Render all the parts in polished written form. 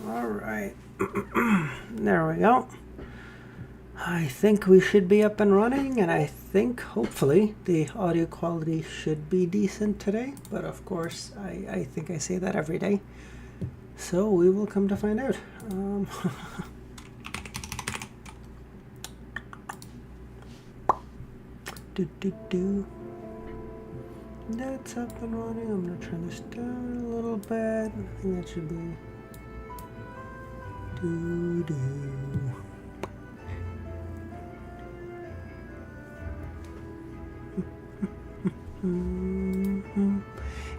All right. There we go. I think we should be up and running, and I think hopefully the audio quality should be decent today. But of course, I think I say that every day. So we will come to find out. That's up and running. I'm going to turn this down a little bit. I think that should be...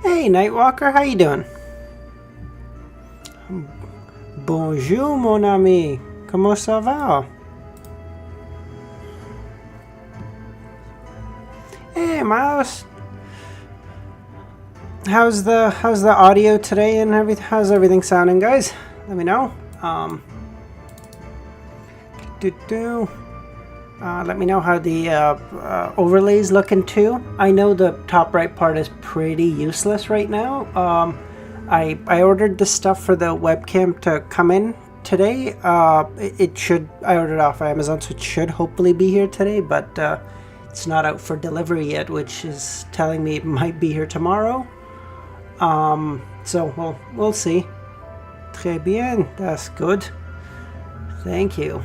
Hey, Nightwalker, how you doing? Bonjour, mon ami. Comment ça va? Hey, Miles. How's the audio today and everything? How's everything sounding, guys? Let me know. Let me know how the overlay's looking too. I know the top right part is pretty useless right now. I ordered the stuff for the webcam to come in today. It should. I ordered it off Amazon, so it should hopefully be here today. But it's not out for delivery yet, which is telling me it might be here tomorrow. So we'll see. Très bien. That's good. Thank you.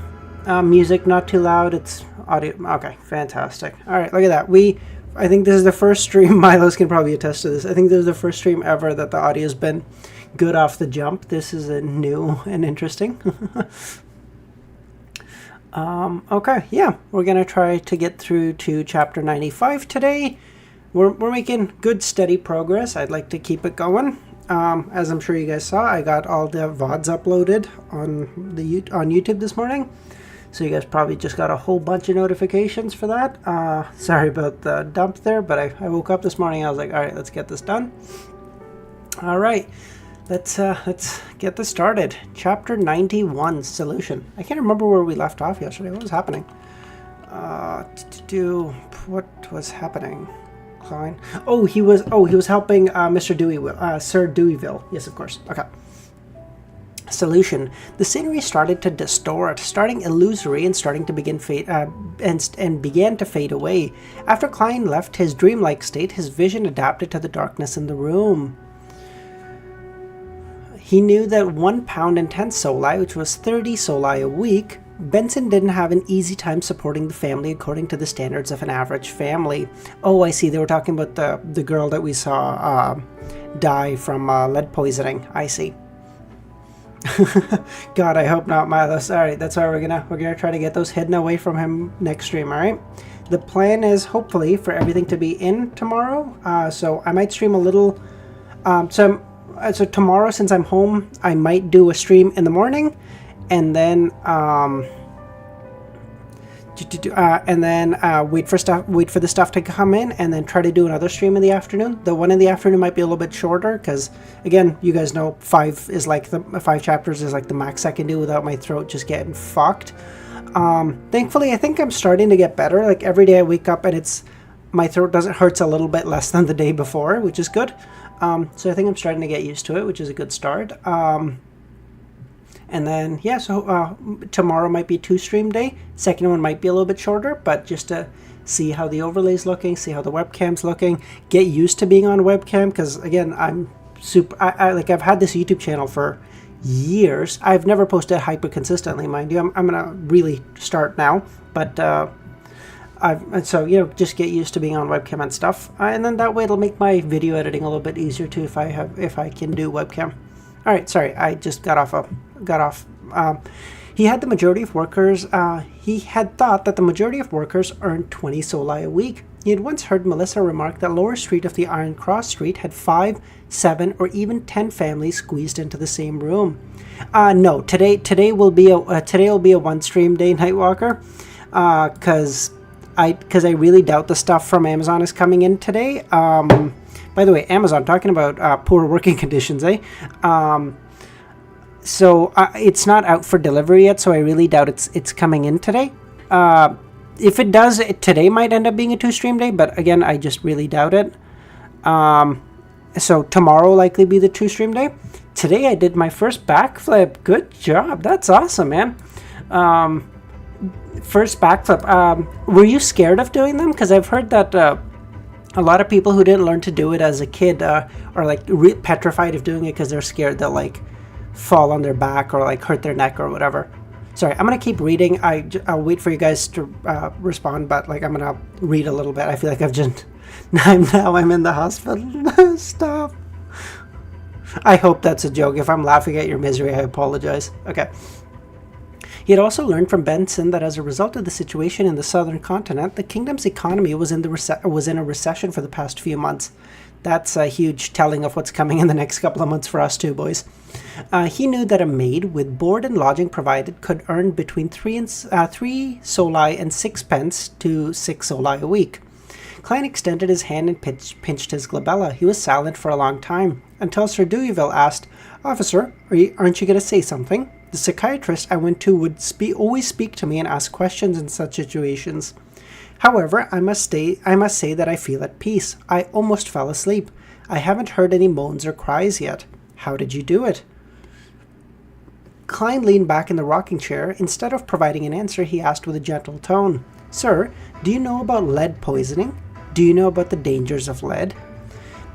Music not too loud. It's audio. Okay, fantastic. All right, look at that. I think this is the first stream. Milos can probably attest to this. I think this is the first stream ever that the audio's been good off the jump. This is a new and interesting. Okay, yeah, we're gonna try to get through to chapter 95 today. We're making good, steady progress. I'd like to keep it going. As I'm sure you guys saw, I got all the VODs uploaded on YouTube this morning. So you guys probably just got a whole bunch of notifications for that. Sorry about the dump there, but I woke up this morning. I was like, all right, let's get this done. All right, let's get this started. Chapter 91, Solution. I can't remember where we left off yesterday. What was happening? What was happening? Klein. Oh, he was helping Mr. Deweyville, Sir Deweyville. Yes, of course. Okay. Solution. The scenery started to distort, starting illusory and starting to begin began to fade away. After Klein left his dreamlike state, his vision adapted to the darkness in the room. He knew that 1 pound and 10 soli, which was 30 soli a week, Benson didn't have an easy time supporting the family according to the standards of an average family. Oh, I see. They were talking about the girl that we saw die from lead poisoning. I see. God, I hope not, Milos. All right, that's why we're gonna try to get those hidden away from him next stream. All right. The plan is hopefully for everything to be in tomorrow. So I might stream a little. So tomorrow, since I'm home, I might do a stream in the morning, and then wait for the stuff to come in, and then try to do another stream in the afternoon. The one in the afternoon might be a little bit shorter because, again, you guys know 5 chapters is like the max I can do without my throat just getting fucked. Thankfully, I think I'm starting to get better. Like every day I wake up and my throat hurts a little bit less than the day before, which is good. So I think I'm starting to get used to it, which is a good start. And then, yeah, so tomorrow might be a 2-stream day. Second one might be a little bit shorter, but just to see how the overlay's looking, see how the webcam's looking, get used to being on webcam, because, again, I've had this YouTube channel for years. I've never posted hyper consistently, mind you. I'm going to really start now, but so, just get used to being on webcam and stuff. And then that way it'll make my video editing a little bit easier, too, if I can do webcam. All right, sorry, I just got off. He had thought that the majority of workers earned 20 soli a week. He had once heard Melissa remark that Lower Street of the Iron Cross Street had 5, 7, or even 10 families squeezed into the same room. No, today will be a 1-stream day, Nightwalker, because I really doubt the stuff from Amazon is coming in today. By the way, Amazon, talking about poor working conditions, eh? So it's not out for delivery yet, so I really doubt it's coming in today. If it does, today might end up being a 2-stream day, but again, I just really doubt it. So tomorrow will likely be the 2-stream day. Today I did my first backflip. Good job. That's awesome, man. First backflip. Were you scared of doing them? Because I've heard that a lot of people who didn't learn to do it as a kid are like petrified of doing it because they're scared they'll like fall on their back or like hurt their neck or whatever. Sorry, I'm gonna keep reading. I'll wait for you guys to respond, but like I'm gonna read a little bit. I feel like I've just I'm in the hospital. Stop. I hope that's a joke. If I'm laughing at your misery, I apologize. Okay. He had also learned from Benson that as a result of the situation in the southern continent, the kingdom's economy was in a recession for the past few months. That's a huge telling of what's coming in the next couple of months for us too, boys. He knew that a maid with board and lodging provided could earn between 3 soli and 6 pence to 6 soli a week. Klein extended his hand and pinched his glabella. He was silent for a long time, until Sir Deweyville asked, "Officer, aren't you going to say something?" The psychiatrist I went to would always speak to me and ask questions in such situations. However, I must say that I feel at peace. I almost fell asleep. I haven't heard any moans or cries yet. How did you do it? Klein leaned back in the rocking chair. Instead of providing an answer, he asked with a gentle tone, "Sir, do you know about lead poisoning? Do you know about the dangers of lead?"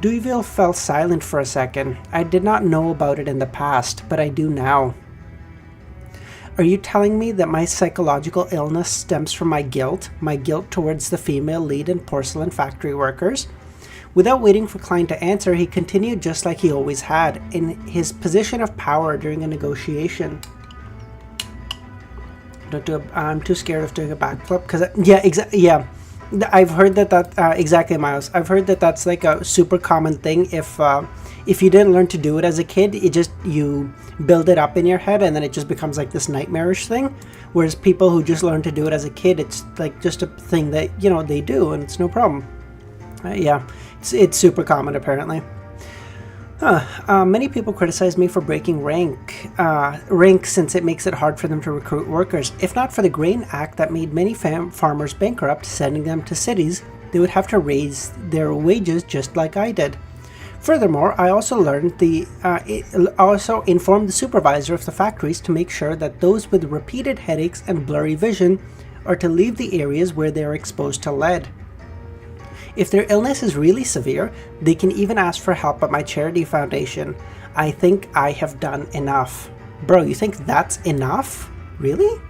Deweyville fell silent for a second. I did not know about it in the past, but I do now. Are you telling me that my psychological illness stems from my guilt towards the female lead and porcelain factory workers? Without waiting for Klein to answer, he continued just like he always had, in his position of power during a negotiation. I'm too scared of doing a backflip because I've heard that exactly, Miles. I've heard that that's like a super common thing. If you didn't learn to do it as a kid, you build it up in your head and then it just becomes like this nightmarish thing. Whereas people who just learn to do it as a kid, it's like just a thing that they do and it's no problem. It's super common apparently. Many people criticize me for breaking rank since it makes it hard for them to recruit workers. If not for the Grain Act that made many farmers bankrupt, sending them to cities, they would have to raise their wages just like I did. Furthermore, I also informed the supervisor of the factories to make sure that those with repeated headaches and blurry vision are to leave the areas where they are exposed to lead. If their illness is really severe, they can even ask for help at my charity foundation. I think I have done enough. Bro, you think that's enough? Really?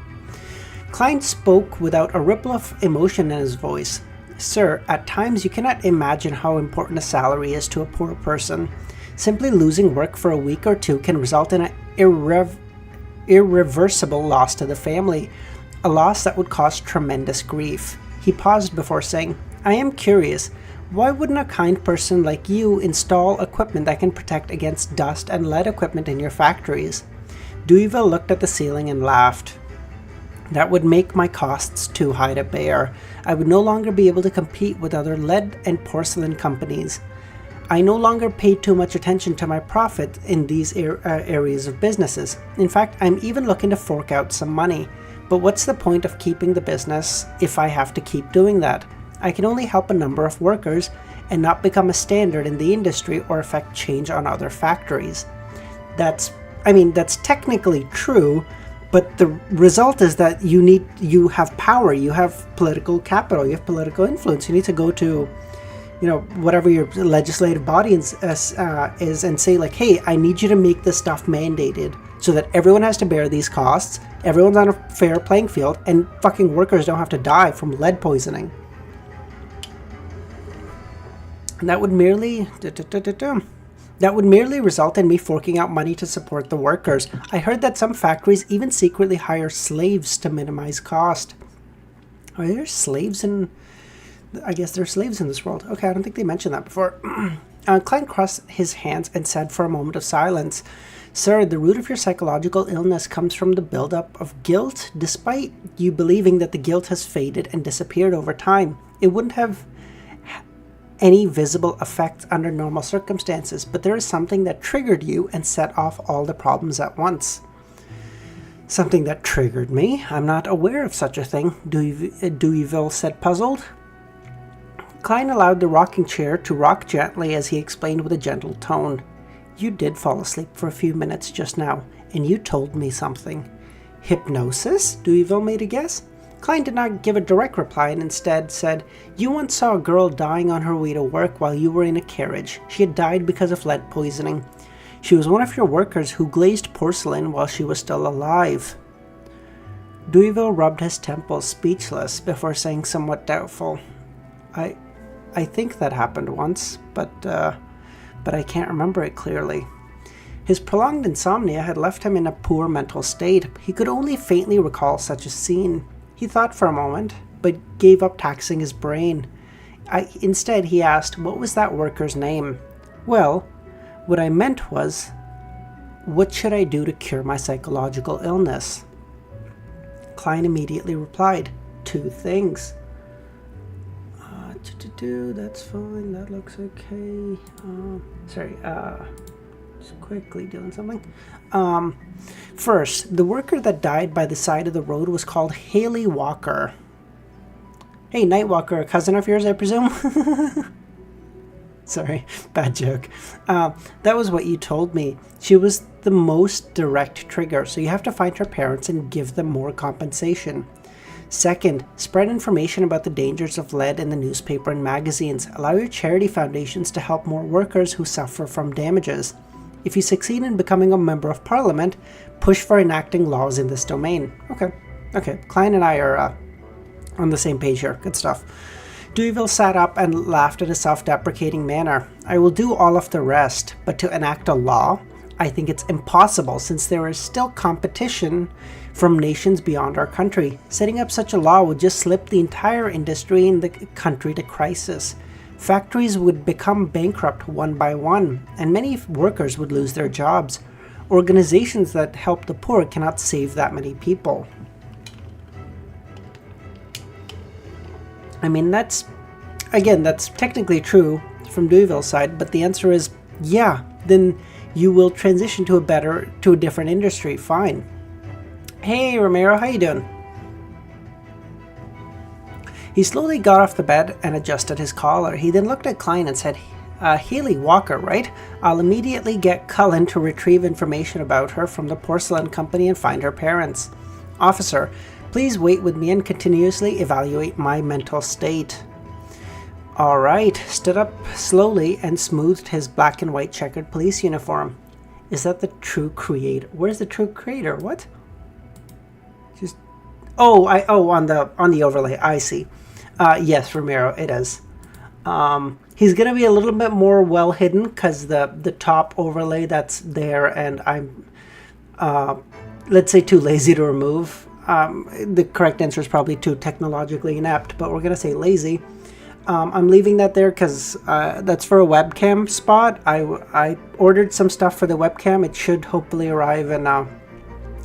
Klein spoke without a ripple of emotion in his voice. Sir, at times you cannot imagine how important a salary is to a poor person. Simply losing work for a week or two can result in an irreversible loss to the family, a loss that would cause tremendous grief. He paused before saying, I am curious, why wouldn't a kind person like you install equipment that can protect against dust and lead equipment in your factories? Deweyville looked at the ceiling and laughed. That would make my costs too high to bear. I would no longer be able to compete with other lead and porcelain companies. I no longer pay too much attention to my profit in these areas of businesses. In fact, I'm even looking to fork out some money. But what's the point of keeping the business if I have to keep doing that? I can only help a number of workers and not become a standard in the industry or affect change on other factories. That's technically true, but the result is that you have power, you have political capital, you have political influence. You need to go to, whatever your legislative body is and say like, hey, I need you to make this stuff mandated so that everyone has to bear these costs, everyone's on a fair playing field, and fucking workers don't have to die from lead poisoning. And that would merely result in me forking out money to support the workers. I heard that some factories even secretly hire slaves to minimize cost. Are there slaves in... I guess there are slaves in this world. Okay, I don't think they mentioned that before. Klein crossed his hands and said for a moment of silence, Sir, the root of your psychological illness comes from the buildup of guilt. Despite you believing that the guilt has faded and disappeared over time, it wouldn't have any visible effect under normal circumstances, but there is something that triggered you and set off all the problems at once. Something that triggered me? I'm not aware of such a thing, Deweyville said, puzzled. Klein allowed the rocking chair to rock gently as he explained with a gentle tone. You did fall asleep for a few minutes just now, and you told me something. Hypnosis? Deweyville made a guess. Klein did not give a direct reply and instead said, You once saw a girl dying on her way to work while you were in a carriage. She had died because of lead poisoning. She was one of your workers who glazed porcelain while she was still alive. Deweyville rubbed his temples, speechless, before saying somewhat doubtful, I think that happened once, but I can't remember it clearly. His prolonged insomnia had left him in a poor mental state. He could only faintly recall such a scene. He thought for a moment, but gave up taxing his brain. Instead, he asked, what was that worker's name? Well, what I meant was, what should I do to cure my psychological illness? Klein immediately replied, 2 things. That's fine, that looks okay. Just quickly doing something. First, the worker that died by the side of the road was called Haley Walker. Hey, Nightwalker, a cousin of yours, I presume? Sorry, bad joke. That was what you told me. She was the most direct trigger, so you have to find her parents and give them more compensation. Second, spread information about the dangers of lead in the newspaper and magazines. Allow your charity foundations to help more workers who suffer from damages. If you succeed in becoming a member of parliament, push for enacting laws in this domain. Okay. Klein and I are on the same page here. Good stuff. Deweyville sat up and laughed in a self-deprecating manner. I will do all of the rest, but to enact a law, I think it's impossible since there is still competition from nations beyond our country. Setting up such a law would just slip the entire industry in the country to crisis. Factories would become bankrupt one by one, and many workers would lose their jobs. Organizations that help the poor cannot save that many people. I mean, that's technically true from Deweyville's side, but the answer is, yeah, then you will transition to a different industry. Fine. Hey, Romero, how you doing? He slowly got off the bed and adjusted his collar. He then looked at Klein and said, Haley Walker, right? I'll immediately get Cullen to retrieve information about her from the porcelain company and find her parents. Officer, please wait with me and continuously evaluate my mental state. All right, stood up slowly and smoothed his black and white checkered police uniform. Is that the true creator? Where's the true creator? What? On the overlay. I see. Yes, Romero, it is. He's gonna be a little bit more well hidden because the top overlay that's there, and I'm let's say too lazy to remove. The correct answer is probably too technologically inept, but we're gonna say lazy. I'm leaving that there because that's for a webcam spot. I ordered some stuff for the webcam. It should hopefully arrive in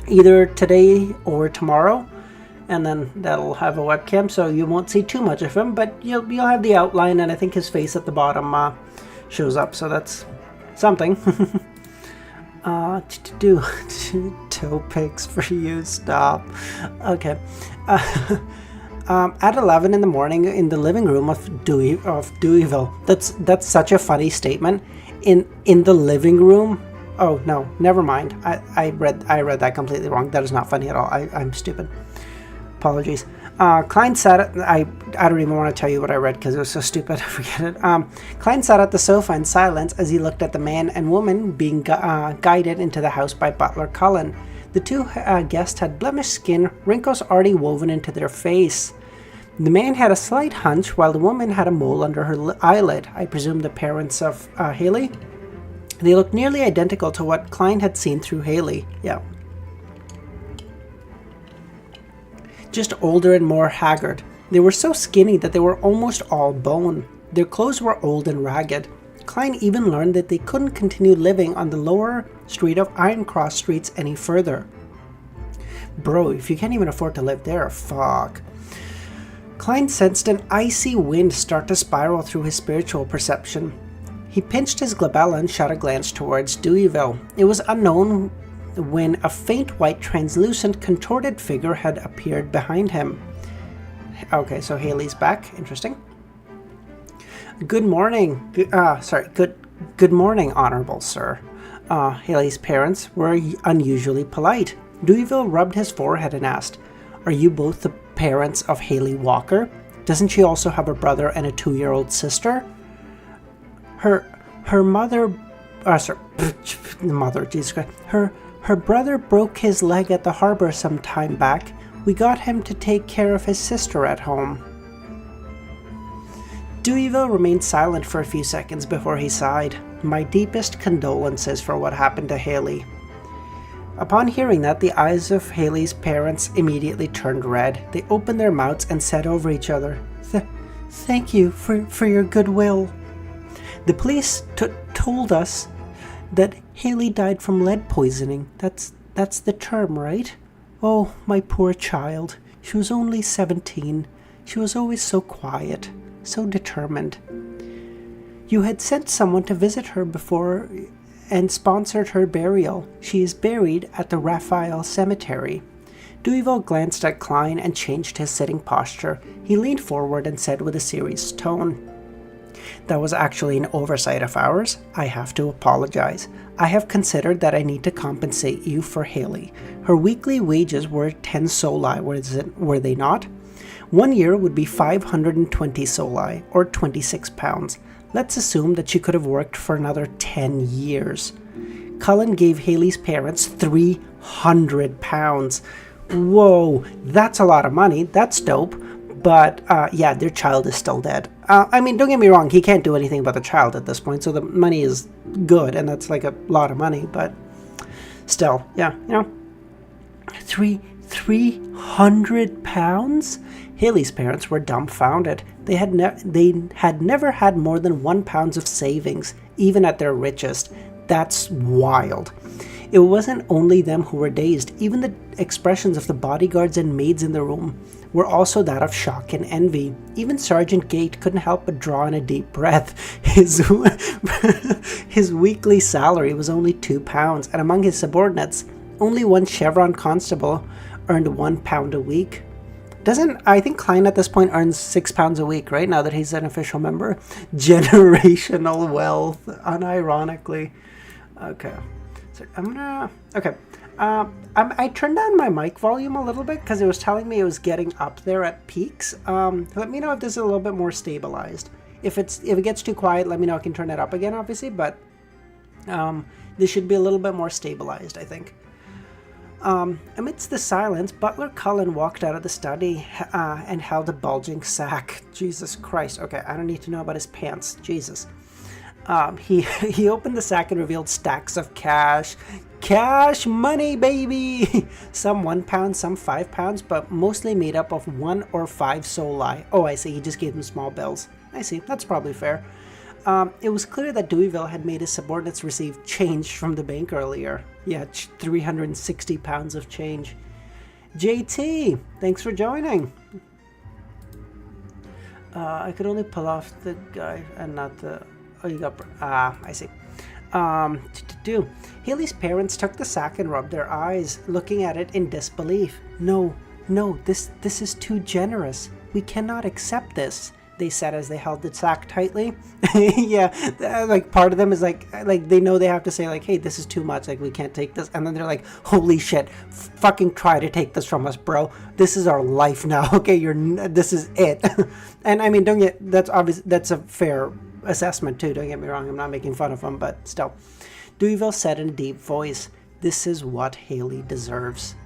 either today or tomorrow, and then that'll have a webcam, so you won't see too much of him, but you'll have the outline, and I think his face at the bottom shows up, so that's something. Toe pics for you, stop. Okay. At 11 in the morning in the living room of Deweyville. That's such a funny statement. In the living room. Oh no, never mind. I read that completely wrong. That is not funny at all. I'm stupid. Apologies. Klein sat at I don't even want to tell you what I read because it was so stupid. I forget it. Klein sat at the sofa in silence as he looked at the man and woman being guided into the house by Butler Cullen. The two guests had blemished skin, wrinkles already woven into their face. The man had a slight hunch, while the woman had a mole under her eyelid. I presume the parents of Haley? They looked nearly identical to what Klein had seen through Haley. Yeah. Just older and more haggard. They were so skinny that they were almost all bone. Their clothes were old and ragged. Klein even learned that they couldn't continue living on the lower street of Iron Cross Streets any further. Bro, if you can't even afford to live there, fuck. Klein sensed an icy wind start to spiral through his spiritual perception. He pinched his glabella and shot a glance towards Deweyville. It was unknown when a faint white translucent contorted figure had appeared behind him. Okay, so Haley's back. Interesting. Good morning. Good morning, honorable sir. Haley's parents were unusually polite. Deweyville rubbed his forehead and asked, "Are you both the parents of Haley Walker? Doesn't she also have a brother and a 2-year-old sister?" Her mother, sorry, mother, Jesus Christ. Her brother broke his leg at the harbor some time back. We got him to take care of his sister at home. Deweyville remained silent for a few seconds before he sighed. "My deepest condolences for what happened to Haley." Upon hearing that, the eyes of Haley's parents immediately turned red. They opened their mouths and said over each other, Thank you for your goodwill." The police told us that Haley died from lead poisoning. That's the term, right? Oh, my poor child. She was only 17. She was always so quiet, so determined. You had sent someone to visit her before and sponsored her burial. She is buried at the Raphael Cemetery. Deweyville glanced at Klein and changed his sitting posture. He leaned forward and said with a serious tone, "That was actually an oversight of ours. I have to apologize. I have considered that I need to compensate you for Haley. Her weekly wages were 10 soli, were they not? 1 year would be 520 soli, or 26 pounds. Let's assume that she could have worked for another 10 years. Cullen gave Haley's parents 300 pounds. Whoa, that's a lot of money. That's dope. But, yeah, their child is still dead. I mean, don't get me wrong, he can't do anything about the child at this point, so the money is good, and that's like a lot of money, but still, yeah, 300 pounds? Haley's parents were dumbfounded. They had never had more than 1 pound of savings, even at their richest. That's wild. It wasn't only them who were dazed. Even the expressions of the bodyguards and maids in the room were also that of shock and envy. Even Sergeant Gate couldn't help but draw in a deep breath. His weekly salary was only 2 pounds, and among his subordinates, only one chevron constable earned 1 pound a week. I think Klein at this point earns 6 pounds a week, right? Now that he's an official member. Generational wealth, unironically. Okay. So I turned down my mic volume a little bit because it was telling me it was getting up there at peaks. Let me know if this is a little bit more stabilized. If it gets too quiet, let me know. I can turn it up again, obviously, but this should be a little bit more stabilized, I think. Amidst the silence, Butler Cullen walked out of the study and held a bulging sack. Jesus Christ. Okay, I don't need to know about his pants. Jesus. He opened the sack and revealed stacks of cash. Cash money, baby! Some 1 pound, some 5 pounds, but mostly made up of 1 or 5 soli. Oh, I see. He just gave them small bills. I see. That's probably fair. It was clear that Deweyville had made his subordinates receive change from the bank earlier. Yeah, 360 pounds of change. JT, thanks for joining. I could only pull off the guy and not the... Oh, you got... I see. Haley's parents took the sack and rubbed their eyes, looking at it in disbelief. No, this is too generous. We cannot accept this, they said as they held the sack tightly. Yeah, like part of them is like they know they have to say like, hey, this is too much, like we can't take this, and then they're like, holy shit, fucking try to take this from us, bro. This is our life now. Okay, this is it. And I mean, that's obvious. That's a fair assessment too. Don't get me wrong. I'm not making fun of him, but still. Deweyville said in a deep voice, "This is what Haley deserves.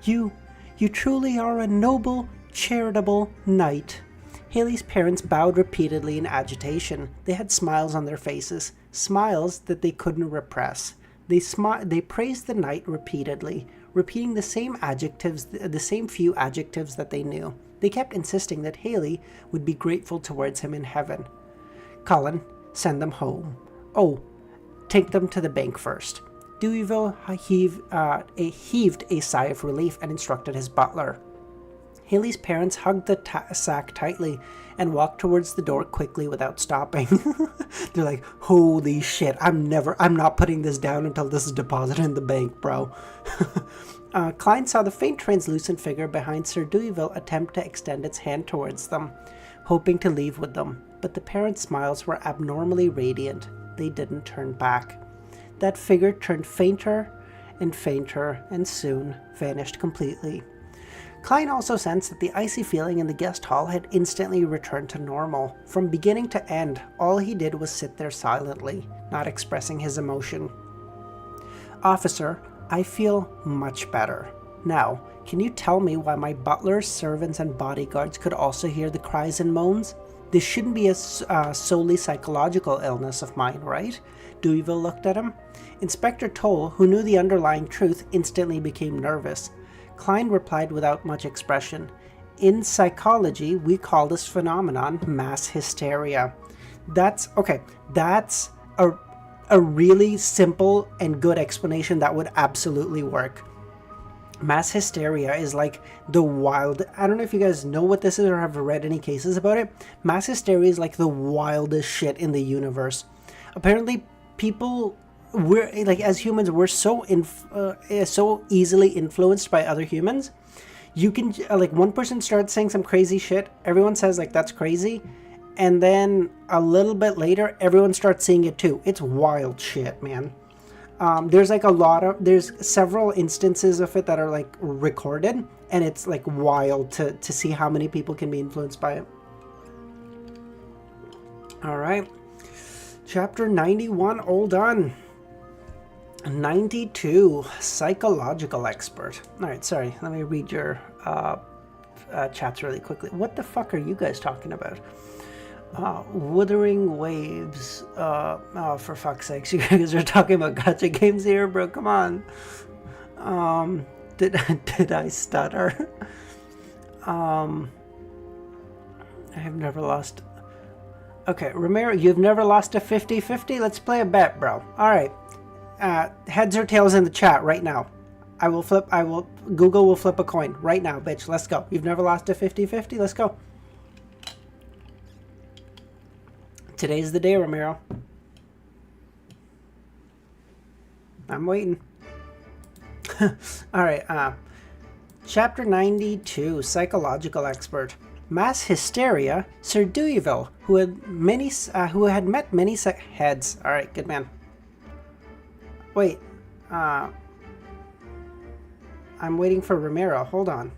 You truly are a noble, charitable knight." Haley's parents bowed repeatedly in agitation. They had smiles on their faces, smiles that they couldn't repress. They praised the knight repeatedly, repeating the same few adjectives that they knew. They kept insisting that Haley would be grateful towards him in heaven. Cullen, send them home. Oh, take them to the bank first. Deweyville heaved a sigh of relief and instructed his butler. Haley's parents hugged the sack tightly and walked towards the door quickly without stopping. They're like, holy shit, I'm not putting this down until this is deposited in the bank, bro. Klein saw the faint translucent figure behind Sir Deweyville attempt to extend its hand towards them, hoping to leave with them, but the parents' smiles were abnormally radiant. They didn't turn back. that figure turned fainter and fainter and soon vanished completely. Klein also sensed that the icy feeling in the guest hall had instantly returned to normal. From beginning to end, all he did was sit there silently, not expressing his emotion. Officer, I feel much better. Now, can you tell me why my butlers, servants, and bodyguards could also hear the cries and moans? This shouldn't be a solely psychological illness of mine, right? Deweyville looked at him. Inspector Toll, who knew the underlying truth, instantly became nervous. Klein replied without much expression. In psychology, we call this phenomenon mass hysteria. That's a really simple and good explanation that would absolutely work. Mass hysteria is like the wild... I don't know if you guys know what this is or have read any cases about it. Mass hysteria is like the wildest shit in the universe. Apparently, people... we're like, as humans, we're so easily influenced by other humans. You can like, one person starts saying some crazy shit, everyone says like that's crazy, and then a little bit later everyone starts seeing it too. It's wild shit, man. There's several instances of it that are like recorded, and it's like wild to see how many people can be influenced by it. All right, chapter 91 all done. 92, psychological expert. All right, sorry, let me read your chats really quickly. What the fuck are you guys talking about? Wuthering Waves. Oh, for fuck's sakes, you guys are talking about gacha games here, bro. Come on. Did I stutter? I have never lost. Okay, Romero, you've never lost a 50-50? Let's play a bet, bro. All right. Heads or tails in the chat right now. Google will flip a coin right now, bitch. Let's go. You've never lost a 50-50? Let's go. Today's the day, Romero. I'm waiting. All right. Chapter 92, psychological expert. Mass hysteria. Sir Deweyville, who had met many heads. All right, good man. Wait. I'm waiting for Romero. Hold on.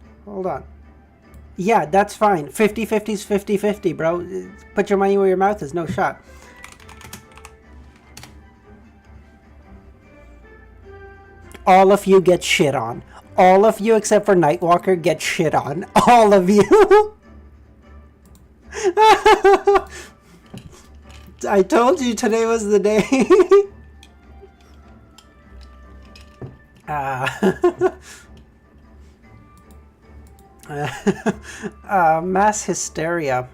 Yeah, that's fine. 50-50's 50-50, bro. Put your money where your mouth is. No shot. All of you get shit on. All of you except for Nightwalker get shit on. All of you. I told you today was the day. Mass hysteria.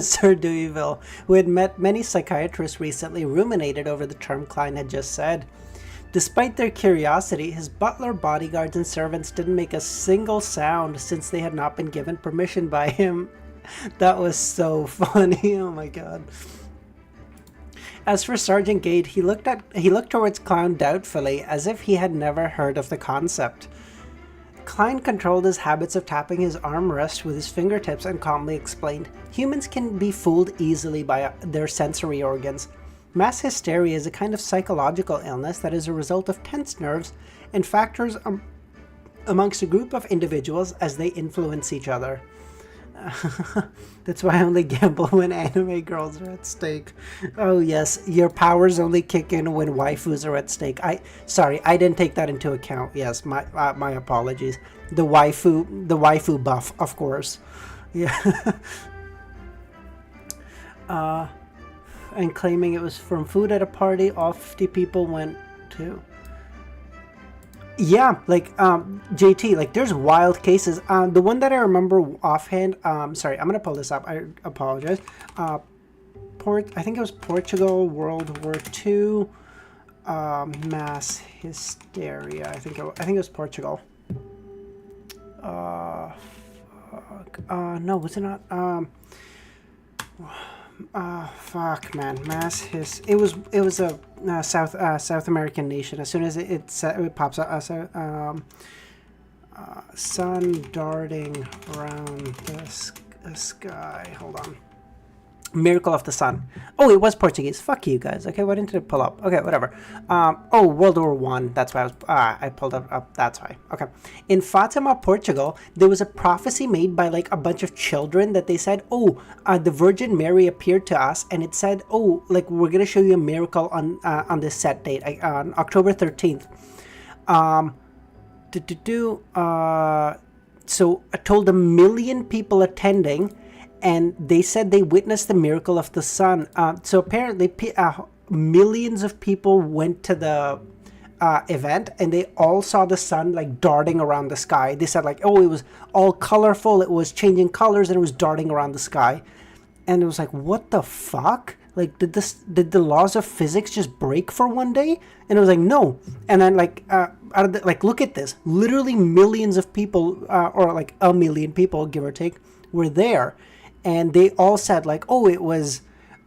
Sir Deweyville, who had met many psychiatrists recently, ruminated over the term Klein had just said. Despite their curiosity, his butler, bodyguards, and servants didn't make a single sound since they had not been given permission by him. That was so funny. Oh my god. As for Sergeant Gade, he looked towards Klein doubtfully, as if he had never heard of the concept. Klein controlled his habits of tapping his armrest with his fingertips and calmly explained, humans can be fooled easily by their sensory organs. Mass hysteria is a kind of psychological illness that is a result of tense nerves and factors amongst a group of individuals as they influence each other. That's why I only gamble when anime girls are at stake. Oh yes, your powers only kick in when waifus are at stake. Sorry, I didn't take that into account. Yes, my apologies. The waifu buff, of course. Yeah. And claiming it was from food at a party, all 50 people went to. Yeah, like JT, like there's wild cases. The one that I remember offhand, sorry, I'm gonna pull this up. I apologize. I think it was Portugal, World War II, mass hysteria. I think it was Portugal. No, was it not? Fuck, man, it was a South American nation. As soon as it pops up, sun darting around the sky. Hold on. Miracle of the Sun. Oh, it was Portuguese. Fuck you guys. Okay, why didn't it pull up? Okay, whatever. Oh, World War One. That's why I pulled it up. That's why. Okay. In Fatima, Portugal, there was a prophecy made by like a bunch of children that they said, "Oh, the Virgin Mary appeared to us, and it said, oh, like we're gonna show you a miracle on this set date, on October 13th." So I told 1 million people attending, and they said they witnessed the miracle of the sun. So apparently, millions of people went to the event, and they all saw the sun like darting around the sky. They said like, oh, it was all colorful. It was changing colors, and it was darting around the sky. And it was like, what the fuck? Like, did the laws of physics just break for one day? And it was like, no. And then like, look at this. Literally millions of people, or like 1 million people, give or take, were there. And they all said like, oh, it was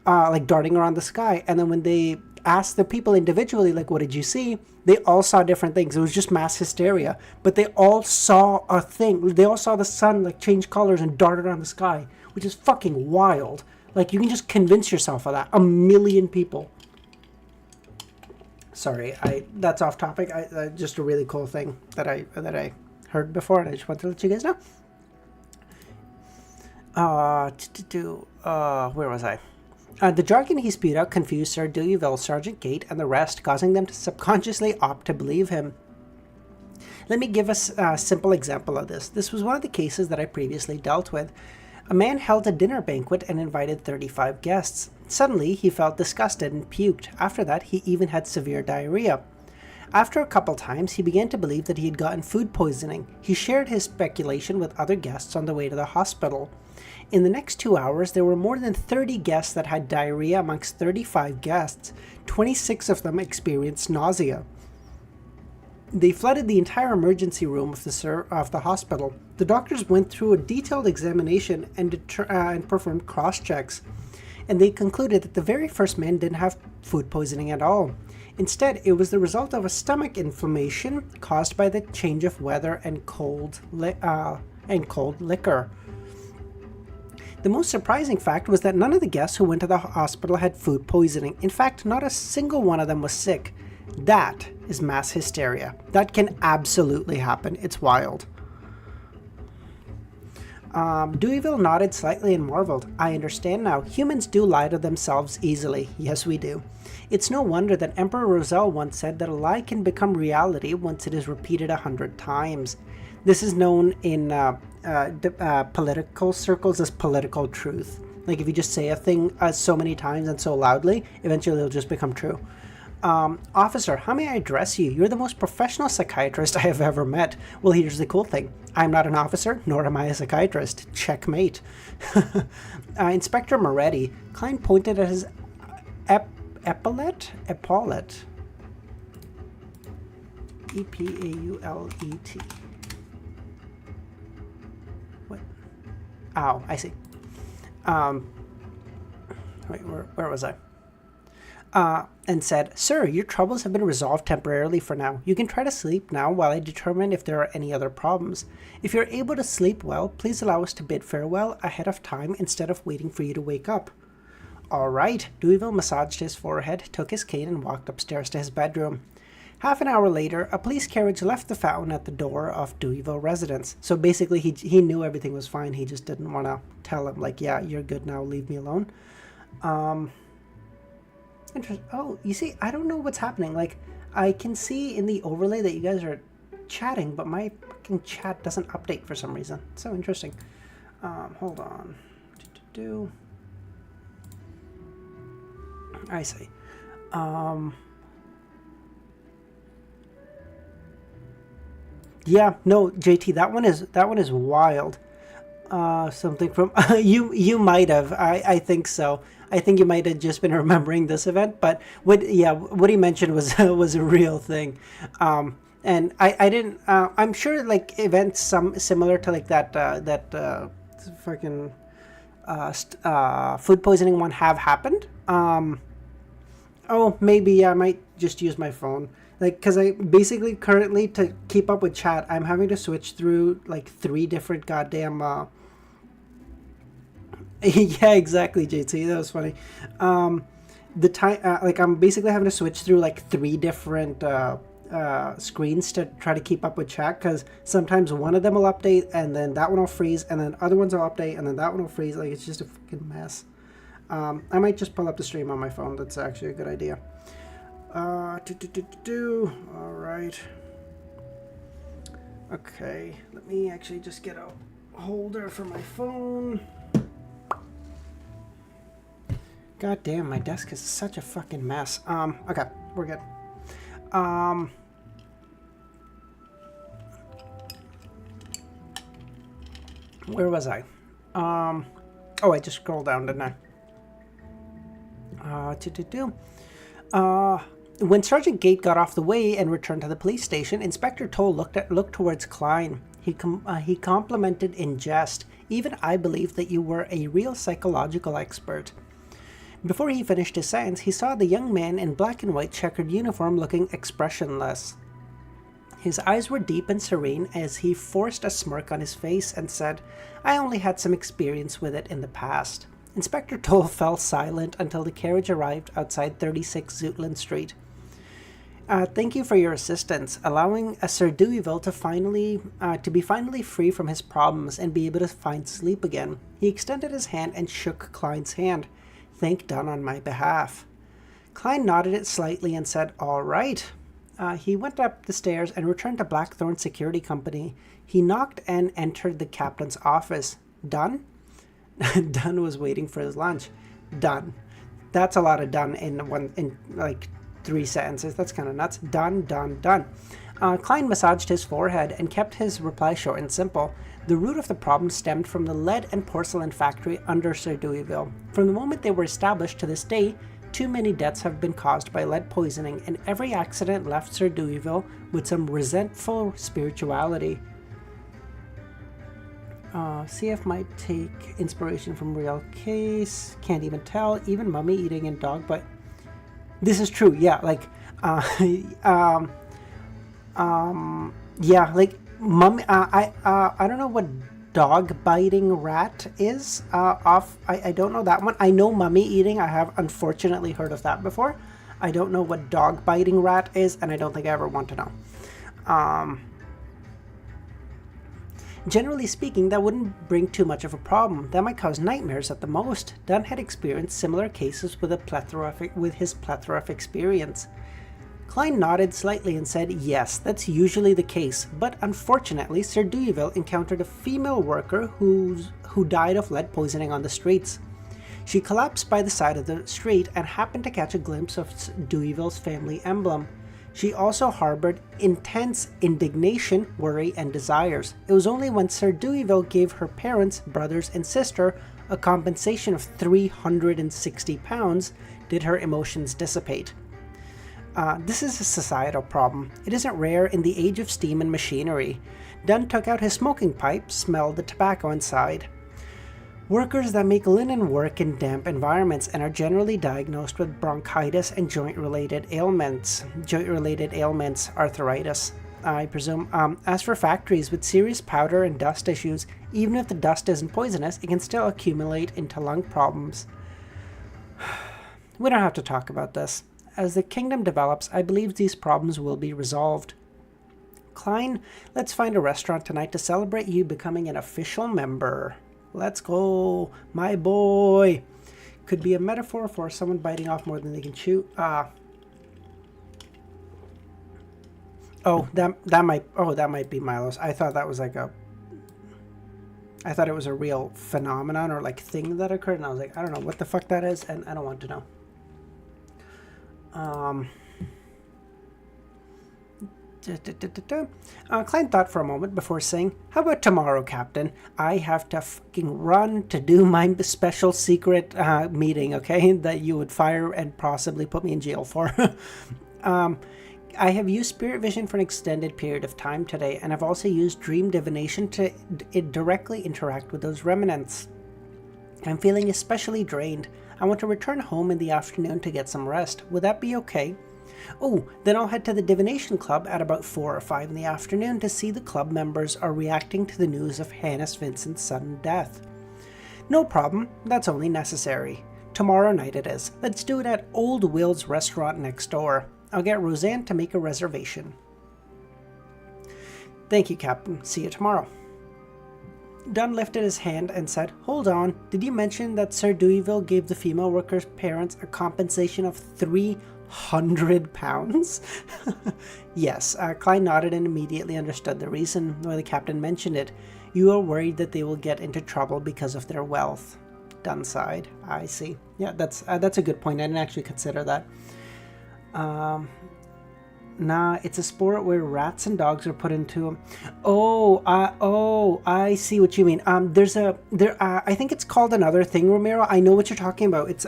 like darting around the sky. And then when they asked the people individually, like, what did you see? They all saw different things. It was just mass hysteria. But they all saw a thing. They all saw the sun like change colors and dart around the sky, which is fucking wild. Like, you can just convince yourself of that. 1 million people. Sorry, that's off topic. Just a really cool thing that I heard before, and I just wanted to let you guys know. Where was I? The jargon he spewed out confused Sir Deweyville, Sergeant Gate, and the rest, causing them to subconsciously opt to believe him. Let me give us a simple example of this. This was one of the cases that I previously dealt with. A man held a dinner banquet and invited 35 guests. Suddenly, he felt disgusted and puked. After that, he even had severe diarrhea. After a couple times, he began to believe that he had gotten food poisoning. He shared his speculation with other guests on the way to the hospital. In the next 2 hours, there were more than 30 guests that had diarrhea amongst 35 guests. 26 of them experienced nausea. They flooded the entire emergency room of the hospital. The doctors went through a detailed examination and performed cross-checks, and they concluded that the very first man didn't have food poisoning at all. Instead, it was the result of a stomach inflammation caused by the change of weather and cold liquor. The most surprising fact was that none of the guests who went to the hospital had food poisoning. In fact, not a single one of them was sick. That is mass hysteria. That can absolutely happen. It's wild. Deweyville nodded slightly and marveled. I understand now. Humans do lie to themselves easily. Yes, we do. It's no wonder that Emperor Roselle once said that a lie can become reality once it is repeated 100 times. This is known in political circles as political truth. Like, if you just say a thing so many times and so loudly, eventually it'll just become true. Officer, how may I address you? You're the most professional psychiatrist I have ever met. Well, here's the cool thing. I'm not an officer, nor am I a psychiatrist. Checkmate. Inspector Moretti. Klein pointed at his epaulet? Epaulet. E-P-A-U-L-E-T. What? Oh, I see. Wait, where was I? And said, Sir, your troubles have been resolved temporarily for now. You can try to sleep now while I determine if there are any other problems. If you're able to sleep well, please allow us to bid farewell ahead of time instead of waiting for you to wake up. All right. Deweyville massaged his forehead, took his cane, and walked upstairs to his bedroom. Half an hour later, a police carriage left the fountain at the door of Deweyville residence. So basically, he knew everything was fine. He just didn't want to tell him, like, yeah, you're good now, leave me alone. Oh, you see, I don't know what's happening. Like, I can see in the overlay that you guys are chatting, but my fucking chat doesn't update for some reason. It's so interesting. Hold on. I see. Yeah, no, JT, that one is wild. Something from you might have. I think so. I think you might have just been remembering this event, but what he mentioned was was a real thing. And I didn't. I'm sure like events similar to like that fucking food poisoning one have happened. Oh, maybe I might just use my phone. Like, because I basically currently, to keep up with chat, I'm having to switch through like 3 different goddamn Yeah, exactly, JT. That was funny. The time, like, I'm basically having to switch through like three different screens to try to keep up with chat because sometimes one of them will update and then that one will freeze and then other ones will update and then that one will freeze. Like, it's just a fucking mess. I might just pull up the stream on my phone. That's actually a good idea. All right. Okay, let me actually just get a holder for my phone. God damn, my desk is such a fucking mess. Okay, we're good. Where was I? Oh, I just scrolled down, didn't I? When Sergeant Gate got off the way and returned to the police station, Inspector Toll looked towards Klein. He complimented in jest. Even I believe that you were a real psychological expert. Before he finished his sentence, he saw the young man in black and white checkered uniform looking expressionless. His eyes were deep and serene as he forced a smirk on his face and said, "I only had some experience with it in the past." Inspector Toll fell silent until the carriage arrived outside 36 Zoutland Street. Thank you for your assistance, allowing Sir Deweyville to be finally free from his problems and be able to find sleep again. He extended his hand and shook Klein's hand. Thank Dunn on my behalf. Klein nodded it slightly and said, "All right." He went up the stairs and returned to Blackthorn Security Company. He knocked and entered the captain's office. Dunn? Dunn was waiting for his lunch. Dunn. That's a lot of done in like 3 sentences. That's kind of nuts. Done. Klein massaged his forehead and kept his reply short and simple. The root of the problem stemmed from the lead and porcelain factory under Sir Deweyville. From the moment they were established to this day, too many deaths have been caused by lead poisoning, and every accident left Sir Deweyville with some resentful spirituality. CF might take inspiration from real case. Can't even tell. Even mummy eating and dog, but this is true. Yeah, like, yeah, like mummy. I don't know what dog biting rat is. I don't know that one. I know mummy eating. I have unfortunately heard of that before. I don't know what dog biting rat is, and I don't think I ever want to know. Generally speaking, that wouldn't bring too much of a problem. That might cause nightmares at the most. Dunn had experienced similar cases with his plethora of experience. Klein nodded slightly and said, "Yes, that's usually the case, but unfortunately, Sir Deweyville encountered a female worker who died of lead poisoning on the streets. She collapsed by the side of the street and happened to catch a glimpse of Deweyville's family emblem. She also harbored intense indignation, worry, and desires. It was only when Sir Deweyville gave her parents, brothers, and sister a compensation of £360 did her emotions dissipate. This is a societal problem. It isn't rare in the age of steam and machinery. Dunn took out his smoking pipe, smelled the tobacco inside. Workers that make linen work in damp environments and are generally diagnosed with bronchitis and joint-related ailments. Arthritis, I presume. As for factories with serious powder and dust issues, even if the dust isn't poisonous, it can still accumulate into lung problems. We don't have to talk about this. As the kingdom develops, I believe these problems will be resolved. Klein, let's find a restaurant tonight to celebrate you becoming an official member. Let's go, my boy. Could be a metaphor for someone biting off more than they can chew. That might be Milos. I thought that was like I thought it was a real phenomenon or like thing that occurred, and I was like, I don't know what the fuck that is, and I don't want to know. Klein thought for a moment before saying, "How about tomorrow, Captain? I have to fucking run to do my special secret meeting, okay, that you would fire and possibly put me in jail for." I have used Spirit Vision for an extended period of time today, and I've also used Dream Divination to directly interact with those remnants. I'm feeling especially drained. I want to return home in the afternoon to get some rest. Would that be okay? Oh, then I'll head to the Divination Club at about 4 or 5 in the afternoon to see the club members are reacting to the news of Hannes Vincent's sudden death. No problem, that's only necessary. Tomorrow night it is. Let's do it at Old Will's restaurant next door. I'll get Roseanne to make a reservation. Thank you, Captain. See you tomorrow. Dunn lifted his hand and said, Hold on, did you mention that Sir Deweyville gave the female workers' parents a compensation of £300? Yes, Klein nodded and immediately understood the reason why the captain mentioned it. You are worried that they will get into trouble because of their wealth. Dunn sighed. I see. Yeah, that's a good point. I didn't actually consider that. Nah, it's a sport where rats and dogs are put into them. I see what you mean. I think it's called another thing, Romero. I know what you're talking about. It's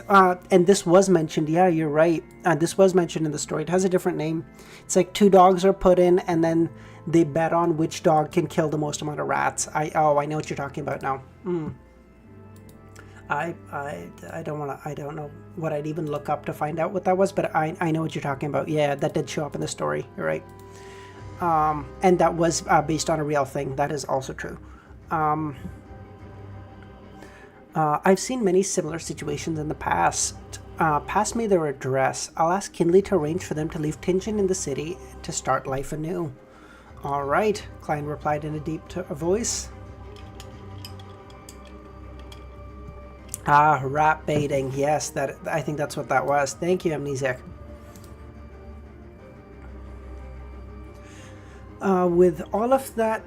and this was mentioned. Yeah, you're right. This was mentioned in the story. It has a different name. It's like 2 dogs are put in, and then they bet on which dog can kill the most amount of rats. I know what you're talking about now. I don't know what I'd even look up to find out what that was, but I know what you're talking about. Yeah, that did show up in the story. You're right. And that was based on a real thing. That is also true. I've seen many similar situations in the past. Pass me their address. I'll ask Kinley to arrange for them to leave Tingen in the city to start life anew. All right, Klein replied in a deep voice. Rat baiting. Yes, I think that's what that was. Thank you, Amnesiac. With all of that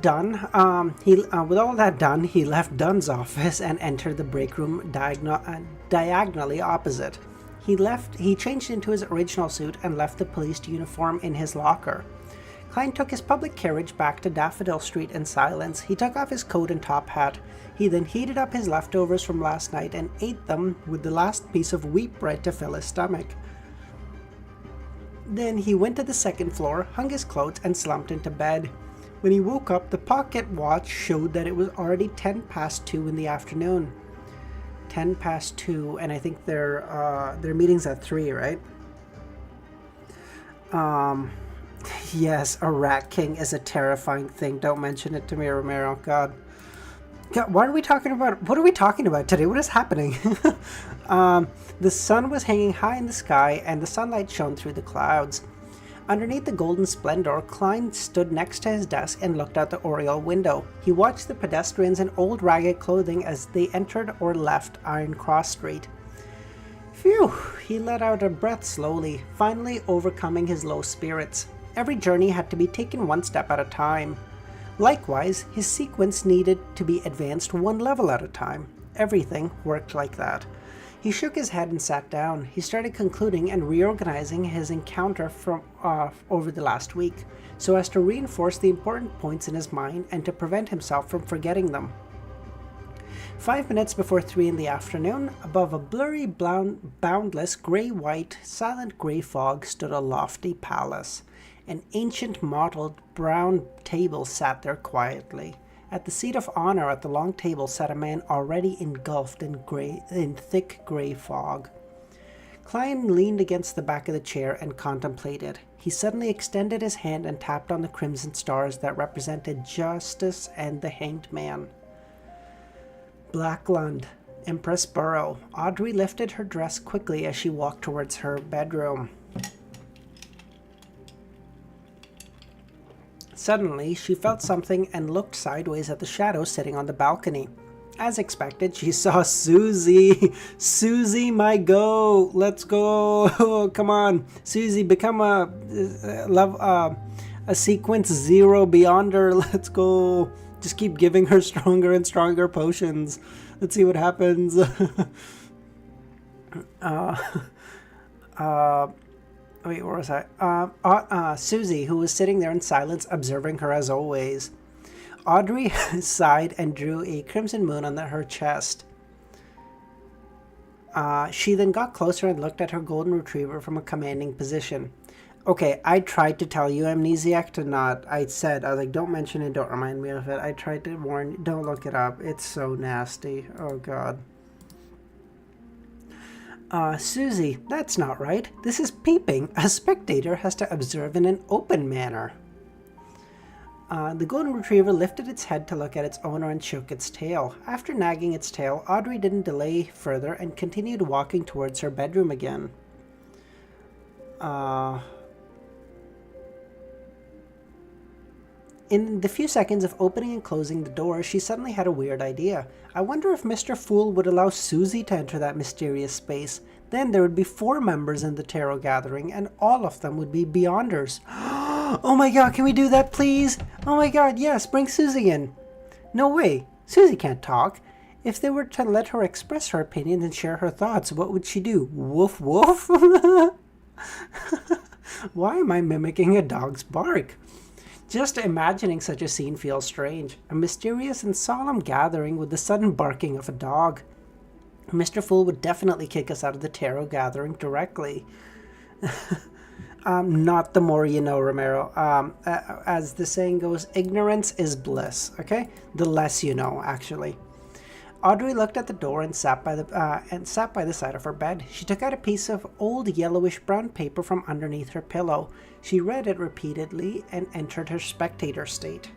done, he left Dunn's office and entered the break room diagonally opposite. He changed into his original suit and left the police uniform in his locker. Klein took his public carriage back to Daffodil Street in silence. He took off his coat and top hat. He then heated up his leftovers from last night and ate them with the last piece of wheat bread to fill his stomach. Then he went to the second floor, hung his clothes, and slumped into bed. When he woke up, the pocket watch showed that it was already 2 in the afternoon. 2, and I think their meeting's at 3, right? Yes, a rat king is a terrifying thing. Don't mention it to me, Romero. God, what are we talking about today? What is happening? The sun was hanging high in the sky, and the sunlight shone through the clouds. Underneath the golden splendor, Klein stood next to his desk and looked out the oriel window. He watched the pedestrians in old ragged clothing as they entered or left Iron Cross Street. Phew, he let out a breath slowly, finally overcoming his low spirits. Every journey had to be taken one step at a time. Likewise, his sequence needed to be advanced 1 level at a time. Everything worked like that. He shook his head and sat down. He started concluding and reorganizing his encounter from over the last week, so as to reinforce the important points in his mind and to prevent himself from forgetting them. 5 minutes before 3 in the afternoon, above a blurry, boundless, grey-white, silent grey fog stood a lofty palace. An ancient mottled brown table sat there quietly. At the seat of honor at the long table sat a man already engulfed in thick grey fog. Klein leaned against the back of the chair and contemplated. He suddenly extended his hand and tapped on the crimson stars that represented justice and the hanged man. Blacklund, Empress Burrow. Audrey lifted her dress quickly as she walked towards her bedroom. Suddenly, she felt something and looked sideways at the shadow sitting on the balcony. As expected, she saw Susie. Susie, my go. Let's go. Oh, come on. Susie, become a sequence 0 beyonder. Let's go. Just keep giving her stronger and stronger potions. Let's see what happens. Wait, where was I? Susie, who was sitting there in silence, observing her as always. Audrey sighed and drew a crimson moon on her chest. She then got closer and looked at her golden retriever from a commanding position. Okay, I tried to tell you, Amnesiac, to not. I was like, don't mention it, don't remind me of it. I tried to warn you, don't look it up. It's so nasty. Oh, God. Susie, that's not right. This is peeping. A spectator has to observe in an open manner. The golden retriever lifted its head to look at its owner and shook its tail. After nagging its tail, Audrey didn't delay further and continued walking towards her bedroom again. In the few seconds of opening and closing the door, she suddenly had a weird idea. I wonder if Mr. Fool would allow Susie to enter that mysterious space. Then there would be 4 members in the tarot gathering, and all of them would be Beyonders. Oh my god, can we do that, please? Oh my god, yes, bring Susie in. No way, Susie can't talk. If they were to let her express her opinions and share her thoughts, what would she do? Woof woof? Why am I mimicking a dog's bark? Just imagining such a scene feels strange. A mysterious and solemn gathering with the sudden barking of a dog. Mr. Fool would definitely kick us out of the tarot gathering directly. Not the more you know, Romero. As the saying goes, ignorance is bliss, okay? The less you know, actually. Audrey looked at the door and sat by the side of her bed. She took out a piece of old yellowish-brown paper from underneath her pillow. She read it repeatedly and entered her spectator state.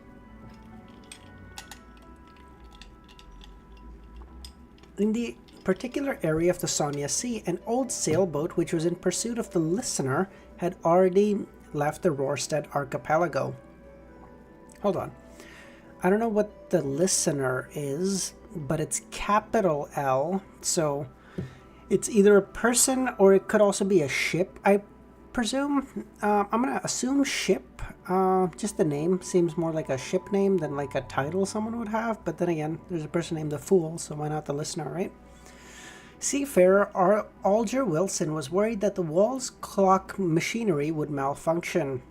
In the particular area of the Sonia Sea, an old sailboat which was in pursuit of the listener had already left the Rorstad archipelago. Hold on. I don't know what the listener is, but it's capital L, so it's either a person or it could also be a ship, I presume. I'm going to assume ship. Just the name seems more like a ship name than like a title someone would have, but then again, there's a person named the Fool, so why not the listener, right? Seafarer Alger Wilson was worried that the wall's clock machinery would malfunction.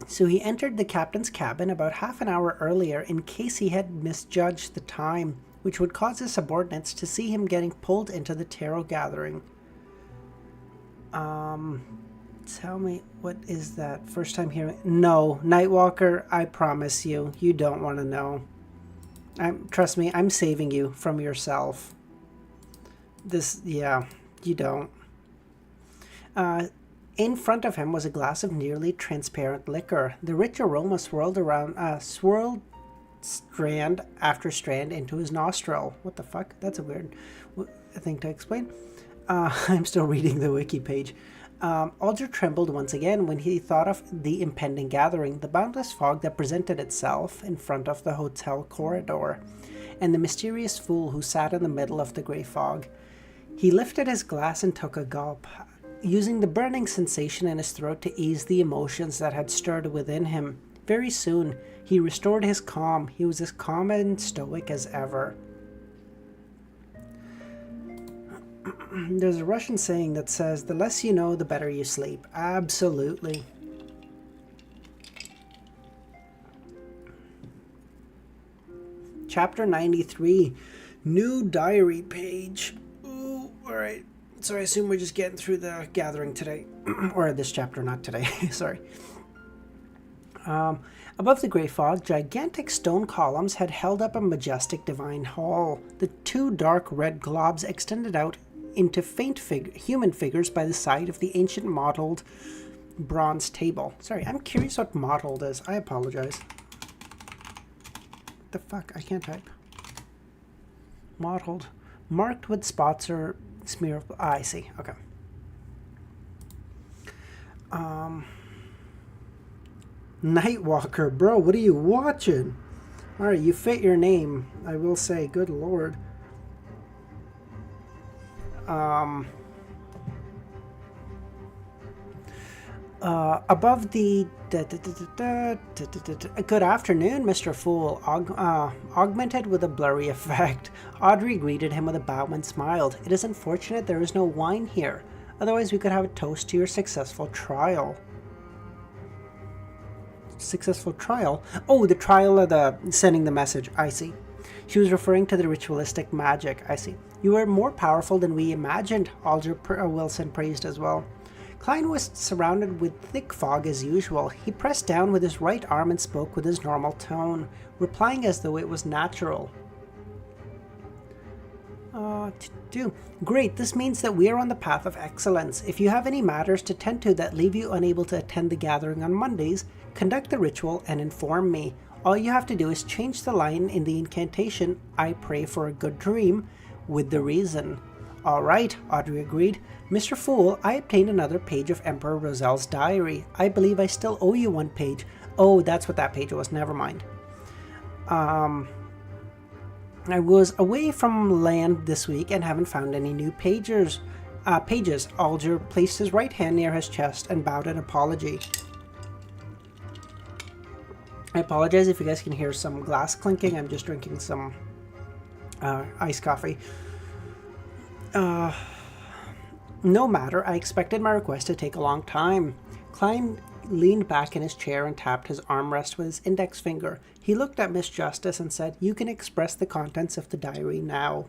So he entered the captain's cabin about half an hour earlier in case he had misjudged the time, which would cause his subordinates to see him getting pulled into the tarot gathering. Tell me, what is that? First time hearing? No, Nightwalker, I promise you, you don't want to know. Trust me, I'm saving you from yourself. Yeah, you don't. In front of him was a glass of nearly transparent liquor. The rich aroma swirled strand after strand into his nostril. What the fuck? That's a weird thing to explain. I'm still reading the wiki page. Alger trembled once again when he thought of the impending gathering, the boundless fog that presented itself in front of the hotel corridor, and the mysterious fool who sat in the middle of the grey fog. He lifted his glass and took a gulp, using the burning sensation in his throat to ease the emotions that had stirred within him. Very soon, he restored his calm. He was as calm and stoic as ever. There's a Russian saying that says, the less you know, the better you sleep. Absolutely. Chapter 93. New diary page. Ooh, alright. So I assume we're just getting through the gathering today. Or this chapter, not today. Sorry. Above the grey fog, gigantic stone columns had held up a majestic divine hall. The 2 dark red globs extended out into faint human figures by the side of the ancient mottled bronze table. Sorry, I'm curious what mottled is. I apologize. What the fuck? I can't type. Mottled. Marked with spots or smear of... I see. Okay. Nightwalker, bro, what are you watching? Alright, you fit your name, I will say. Good lord. Above the... Good afternoon, Mr. Fool. Augmented with a blurry effect. Audrey greeted him with a bow and smiled. It is unfortunate there is no wine here. Otherwise we could have a toast to your successful trial. Successful trial? Oh, the trial of the sending the message. I see. She was referring to the ritualistic magic. I see. You are more powerful than we imagined, Alger Wilson praised as well. Klein was surrounded with thick fog as usual. He pressed down with his right arm and spoke with his normal tone, replying as though it was natural. do. Great, this means that we are on the path of excellence. If you have any matters to tend to that leave you unable to attend the gathering on Mondays, conduct the ritual and inform me. All you have to do is change the line in the incantation, I pray for a good dream, with the reason. Alright, Audrey agreed. Mr. Fool, I obtained another page of Emperor Rozel's diary. I believe I still owe you one page. Oh, that's what that page was, never mind. I was away from land this week and haven't found any new pages. Alger placed his right hand near his chest and bowed in apology. I apologize if you guys can hear some glass clinking. I'm just drinking some iced coffee. No matter, I expected my request to take a long time. Klein leaned back in his chair and tapped his armrest with his index finger. He looked at Miss Justice and said, "You can express the contents of the diary now."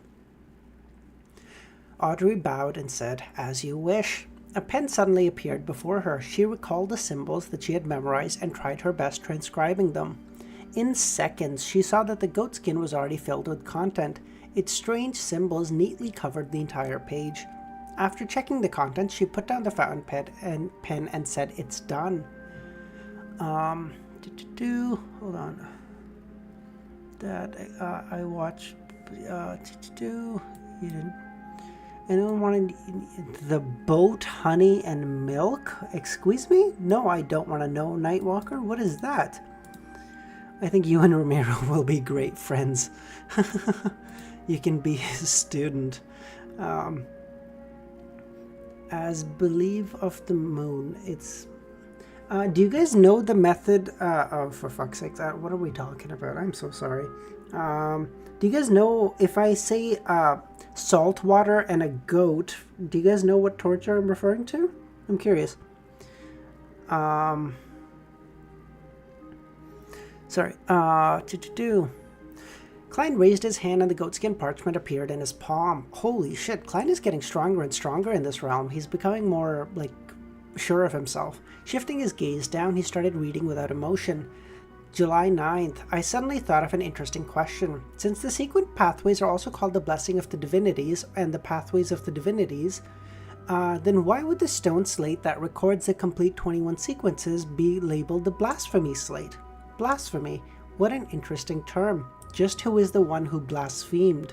Audrey bowed and said, "As you wish." A pen suddenly appeared before her. She recalled the symbols that she had memorized and tried her best transcribing them. In seconds, she saw that the goatskin was already filled with content. Its strange symbols neatly covered the entire page. After checking the contents, she put down the fountain pen and said, "It's done." Hold on. That I watched. You didn't. Anyone wanted the boat, honey, and milk? Excuse me? No, I don't want to know, Nightwalker. What is that? I think you and Romero will be great friends. You can be his student. As believe of the moon. It's. Do you guys know the method? Oh, for fuck's sake! What are we talking about? I'm so sorry. Do you guys know if I say salt water and a goat? Do you guys know what torture I'm referring to? I'm curious. Sorry. Klein raised his hand and the goatskin parchment appeared in his palm. Holy shit, Klein is getting stronger and stronger in this realm. He's becoming more, sure of himself. Shifting his gaze down, he started reading without emotion. July 9th. I suddenly thought of an interesting question. Since the sequent pathways are also called the Blessing of the Divinities and the Pathways of the Divinities, then why would the stone slate that records the complete 21 sequences be labeled the Blasphemy Slate? Blasphemy. What an interesting term. Just who is the one who blasphemed?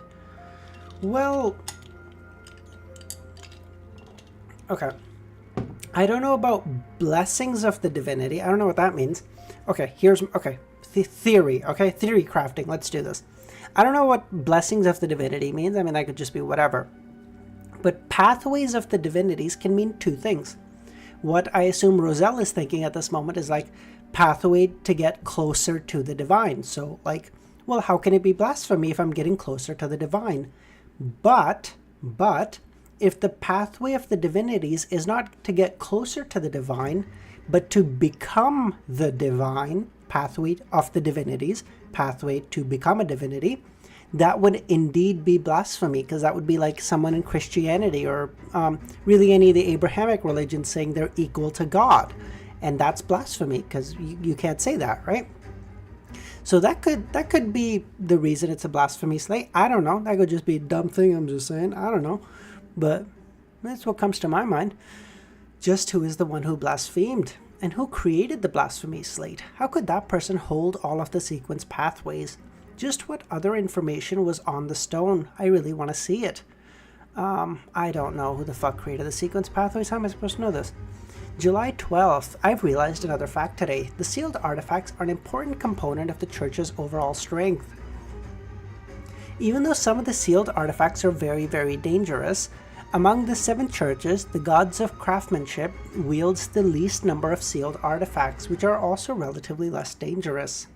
Well... Okay. I don't know about blessings of the divinity. I don't know what that means. Okay, theory. Okay, theory crafting. Let's do this. I don't know what blessings of the divinity means. I mean, that could just be whatever. But pathways of the divinities can mean two things. What I assume Rozel is thinking at this moment is pathway to get closer to the divine. So well, how can it be blasphemy if I'm getting closer to the divine? But if the pathway of the divinities is not to get closer to the divine, but to become the divine, pathway of the divinities, pathway to become a divinity, that would indeed be blasphemy, because that would be like someone in Christianity or really any of the Abrahamic religions saying they're equal to God. And that's blasphemy, because you can't say that, right? So that could be the reason it's a blasphemy slate. I don't know. That could just be a dumb thing. I'm just saying. I don't know. But that's what comes to my mind. Just who is the one who blasphemed? And who created the blasphemy slate? How could that person hold all of the sequence pathways? Just what other information was on the stone? I really want to see it. I don't know who the fuck created the sequence pathways. How am I supposed to know this? July 12th. I've realized another fact today. The sealed artifacts are an important component of the church's overall strength. Even though some of the sealed artifacts are very, very dangerous, among the 7 churches, the gods of craftsmanship wields the least number of sealed artifacts, which are also relatively less dangerous.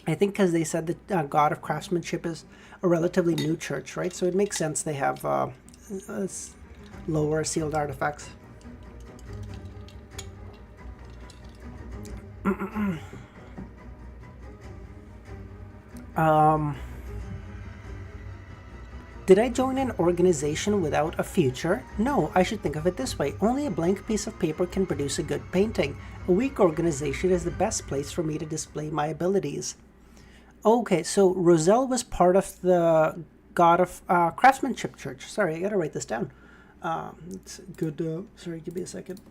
I think because they said that God of craftsmanship is a relatively new church, right? So it makes sense they have lower sealed artifacts. Did I join an organization without a future? No, I should think of it this way. Only a blank piece of paper can produce a good painting. A weak organization is the best place for me to display my abilities. Okay, so Rozel was part of the god of craftsmanship church. Sorry, I gotta write this down. It's good. Sorry, give me a second.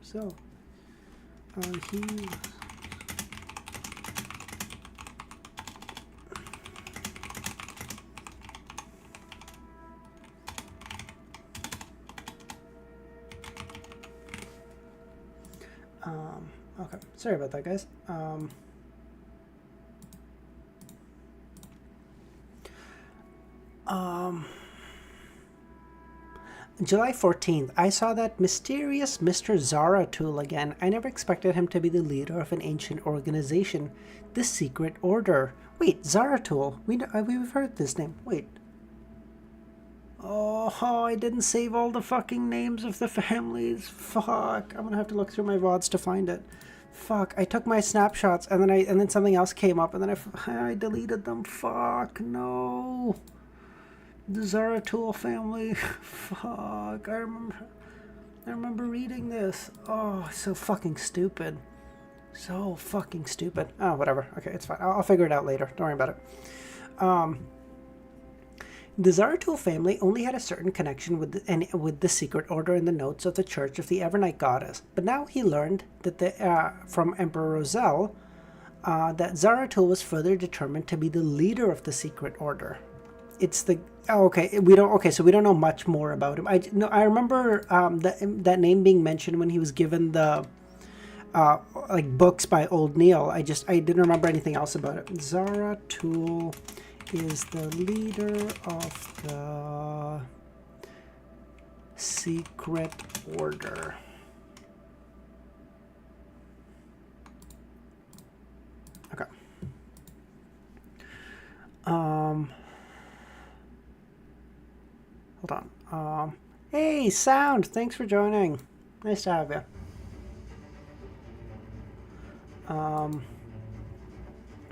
So, he. Okay, sorry about that, guys. July 14th, I saw that mysterious Mr. Zaratul again. I never expected him to be the leader of an ancient organization, the Secret Order. Wait, Zaratul. We've heard this name. Wait. Oh, I didn't save all the fucking names of the families. Fuck. I'm gonna have to look through my VODs to find it. Fuck. I took my snapshots and then something else came up and then I deleted them. Fuck. No. The Zaratul family. Fuck. I remember reading this. Oh, so fucking stupid. So fucking stupid. Oh, whatever. Okay, it's fine. I'll figure it out later. Don't worry about it. The Zaratul family only had a certain connection with the Secret Order in the notes of the Church of the Evernight Goddess, but now he learned that from Emperor Roselle that Zaratul was further determined to be the leader of the Secret Order. It's the so we don't know much more about him. I remember that name being mentioned when he was given the books by Old Neil. I didn't remember anything else about it. Zaratul is the leader of the Secret Order. Okay. Hold on. Hey, Sound, thanks for joining. Nice to have you.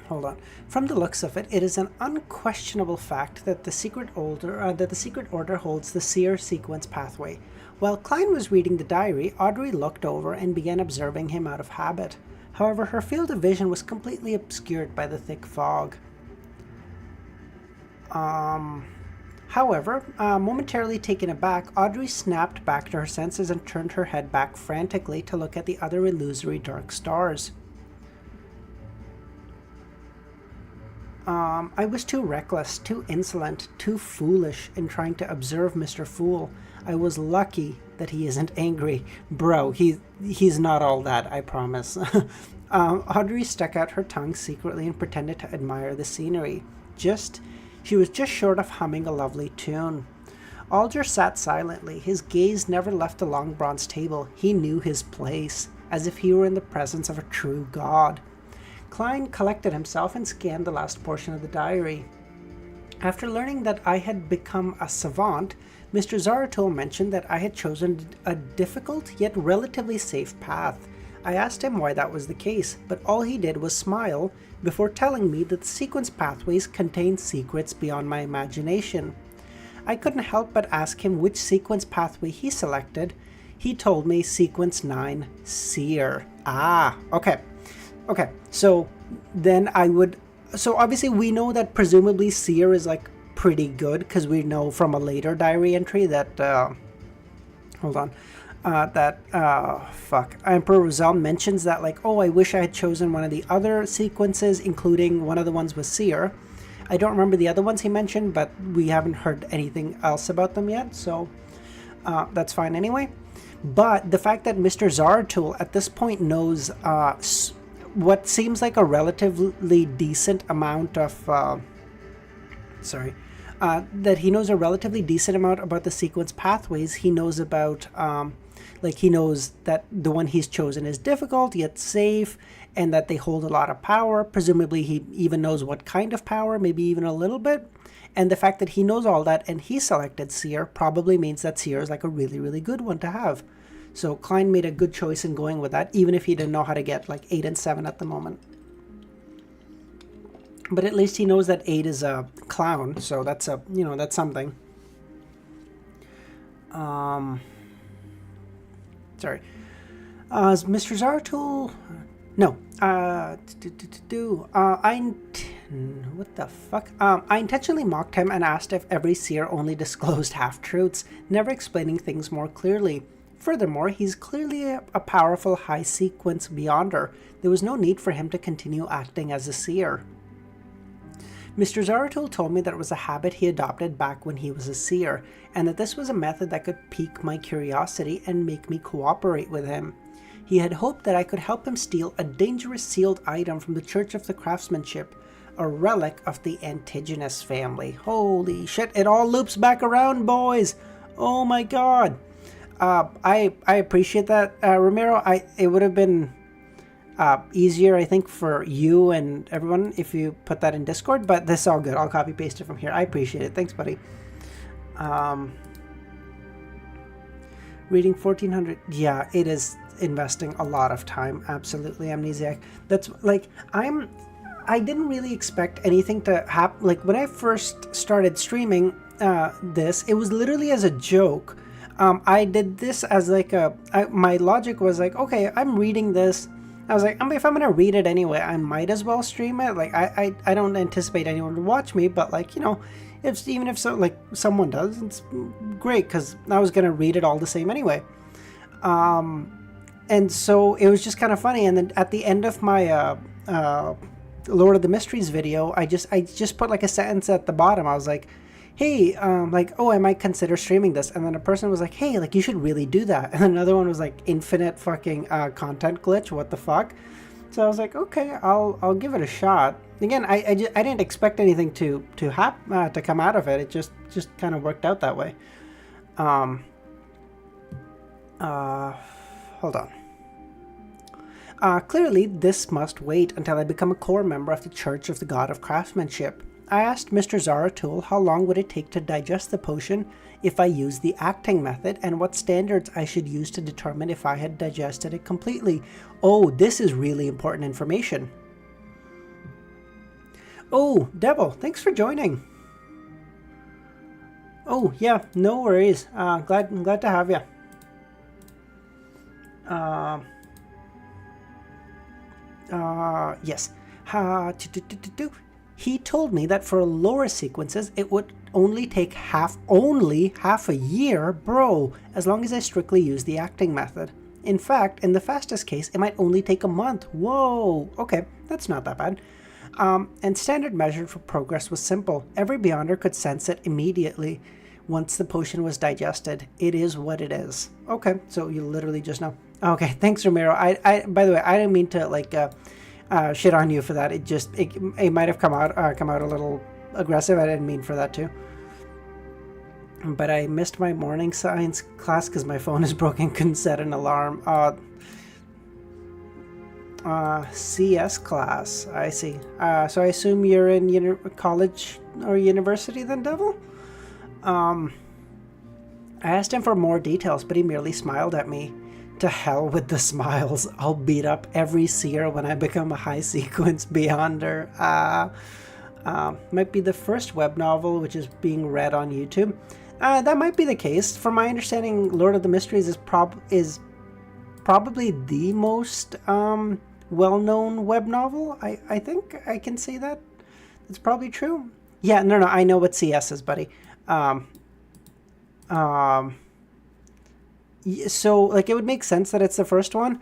Hold on. From the looks of it, it is an unquestionable fact that the Secret Order holds the Seer sequence pathway. While Klein was reading the diary, Audrey looked over and began observing him out of habit. However, her field of vision was completely obscured by the thick fog. However, momentarily taken aback, Audrey snapped back to her senses and turned her head back frantically to look at the other illusory dark stars. I was too reckless, too insolent, too foolish in trying to observe Mr. Fool. I was lucky that he isn't angry. Bro, he's not all that, I promise. Audrey stuck out her tongue secretly and pretended to admire the scenery. She was just short of humming a lovely tune. Alger sat silently. His gaze never left the long bronze table. He knew his place, as if he were in the presence of a true god. Klein collected himself and scanned the last portion of the diary. After learning that I had become a savant, Mr. Zaratul mentioned that I had chosen a difficult yet relatively safe path. I asked him why that was the case, but all he did was smile before telling me that the sequence pathways contained secrets beyond my imagination. I couldn't help but ask him which sequence pathway he selected. He told me sequence 9, Seer. Okay, so then so obviously we know that presumably Seer is like pretty good because we know from a later diary entry that, Emperor Roselle mentions that I wish I had chosen one of the other sequences, including one of the ones with Seer. I don't remember the other ones he mentioned, but we haven't heard anything else about them yet, so that's fine anyway. But the fact that Mr. Zaratul at this point knows what seems like a relatively decent amount of that he knows a relatively decent amount about the sequence pathways. He knows about he knows that the one he's chosen is difficult yet safe, and that they hold a lot of power. Presumably he even knows what kind of power, maybe even a little bit. And the fact that he knows all that and he selected Seer probably means that Seer is like a really, really good one to have. So Klein made a good choice in going with that, even if he didn't know how to get 8 and 7 at the moment. But at least he knows that 8 is a clown, so that's that's something. Sorry. Mr. Zaratul... No. What the fuck? I intentionally mocked him and asked if every seer only disclosed half-truths, never explaining things more clearly. Furthermore, he's clearly a powerful high-sequence beyonder. There was no need for him to continue acting as a seer. Mr. Zaratul told me that it was a habit he adopted back when he was a seer, and that this was a method that could pique my curiosity and make me cooperate with him. He had hoped that I could help him steal a dangerous sealed item from the Church of the Craftsmanship, a relic of the Antigonus family. Holy shit, it all loops back around, boys! Oh my god! I appreciate that, Ramiro. It would have been easier, I think, for you and everyone if you put that in Discord, but this is all good. I'll copy paste it from here. I appreciate it. Thanks, buddy. Reading 1400. Yeah, it is investing a lot of time. Absolutely, Amnesiac. That's like, I didn't really expect anything to happen. Like, when I first started streaming this, it was literally as a joke. I did this as like my logic was like, okay, I'm reading this. I was like, if I'm gonna read it anyway, I might as well stream it. Like, I don't anticipate anyone to watch me, but like, you know, even if so, like someone does, it's great because I was gonna read it all the same anyway. And so it was just kind of funny. And then at the end of my Lord of the Mysteries video, I just put like a sentence at the bottom. I was like, hey, like, oh, I might consider streaming this. And then a person was like, hey, like, you should really do that. And another one was like, infinite fucking content glitch. What the fuck? So I was like, okay, I'll give it a shot. Again, I didn't expect anything to come out of it. It just kind of worked out that way. Hold on. Clearly, this must wait until I become a core member of the Church of the God of Craftsmanship. I asked Mr. Zaratul how long would it take to digest the potion if I used the acting method, and what standards I should use to determine if I had digested it completely. Oh, this is really important information. Oh, Devil, thanks for joining. Oh, yeah, no worries. I'm glad to have you. Yes. He told me that for lower sequences, it would only take half a year, bro, as long as I strictly use the acting method. In fact, in the fastest case, it might only take a month. Whoa, okay, that's not that bad. And standard measure for progress was simple. Every Beyonder could sense it immediately once the potion was digested. It is what it is. Okay, so you literally just know. Okay, thanks, Ramiro. I by the way, I didn't mean to like shit on you for that. It might have come out a little aggressive. I didn't mean for that too. But I missed my morning science class because my phone is broken. Couldn't set an alarm. CS class. I see. So I assume you're in college or university then, Devil? I asked him for more details, but he merely smiled at me. To hell with the smiles. I'll beat up every seer when I become a high sequence beyonder. Might be the first web novel which is being read on YouTube. That might be the case. From my understanding, Lord of the Mysteries is probably the most well-known web novel. I think I can say that. That's probably true. Yeah, no, I know what CS is, buddy. So, like, it would make sense that it's the first one,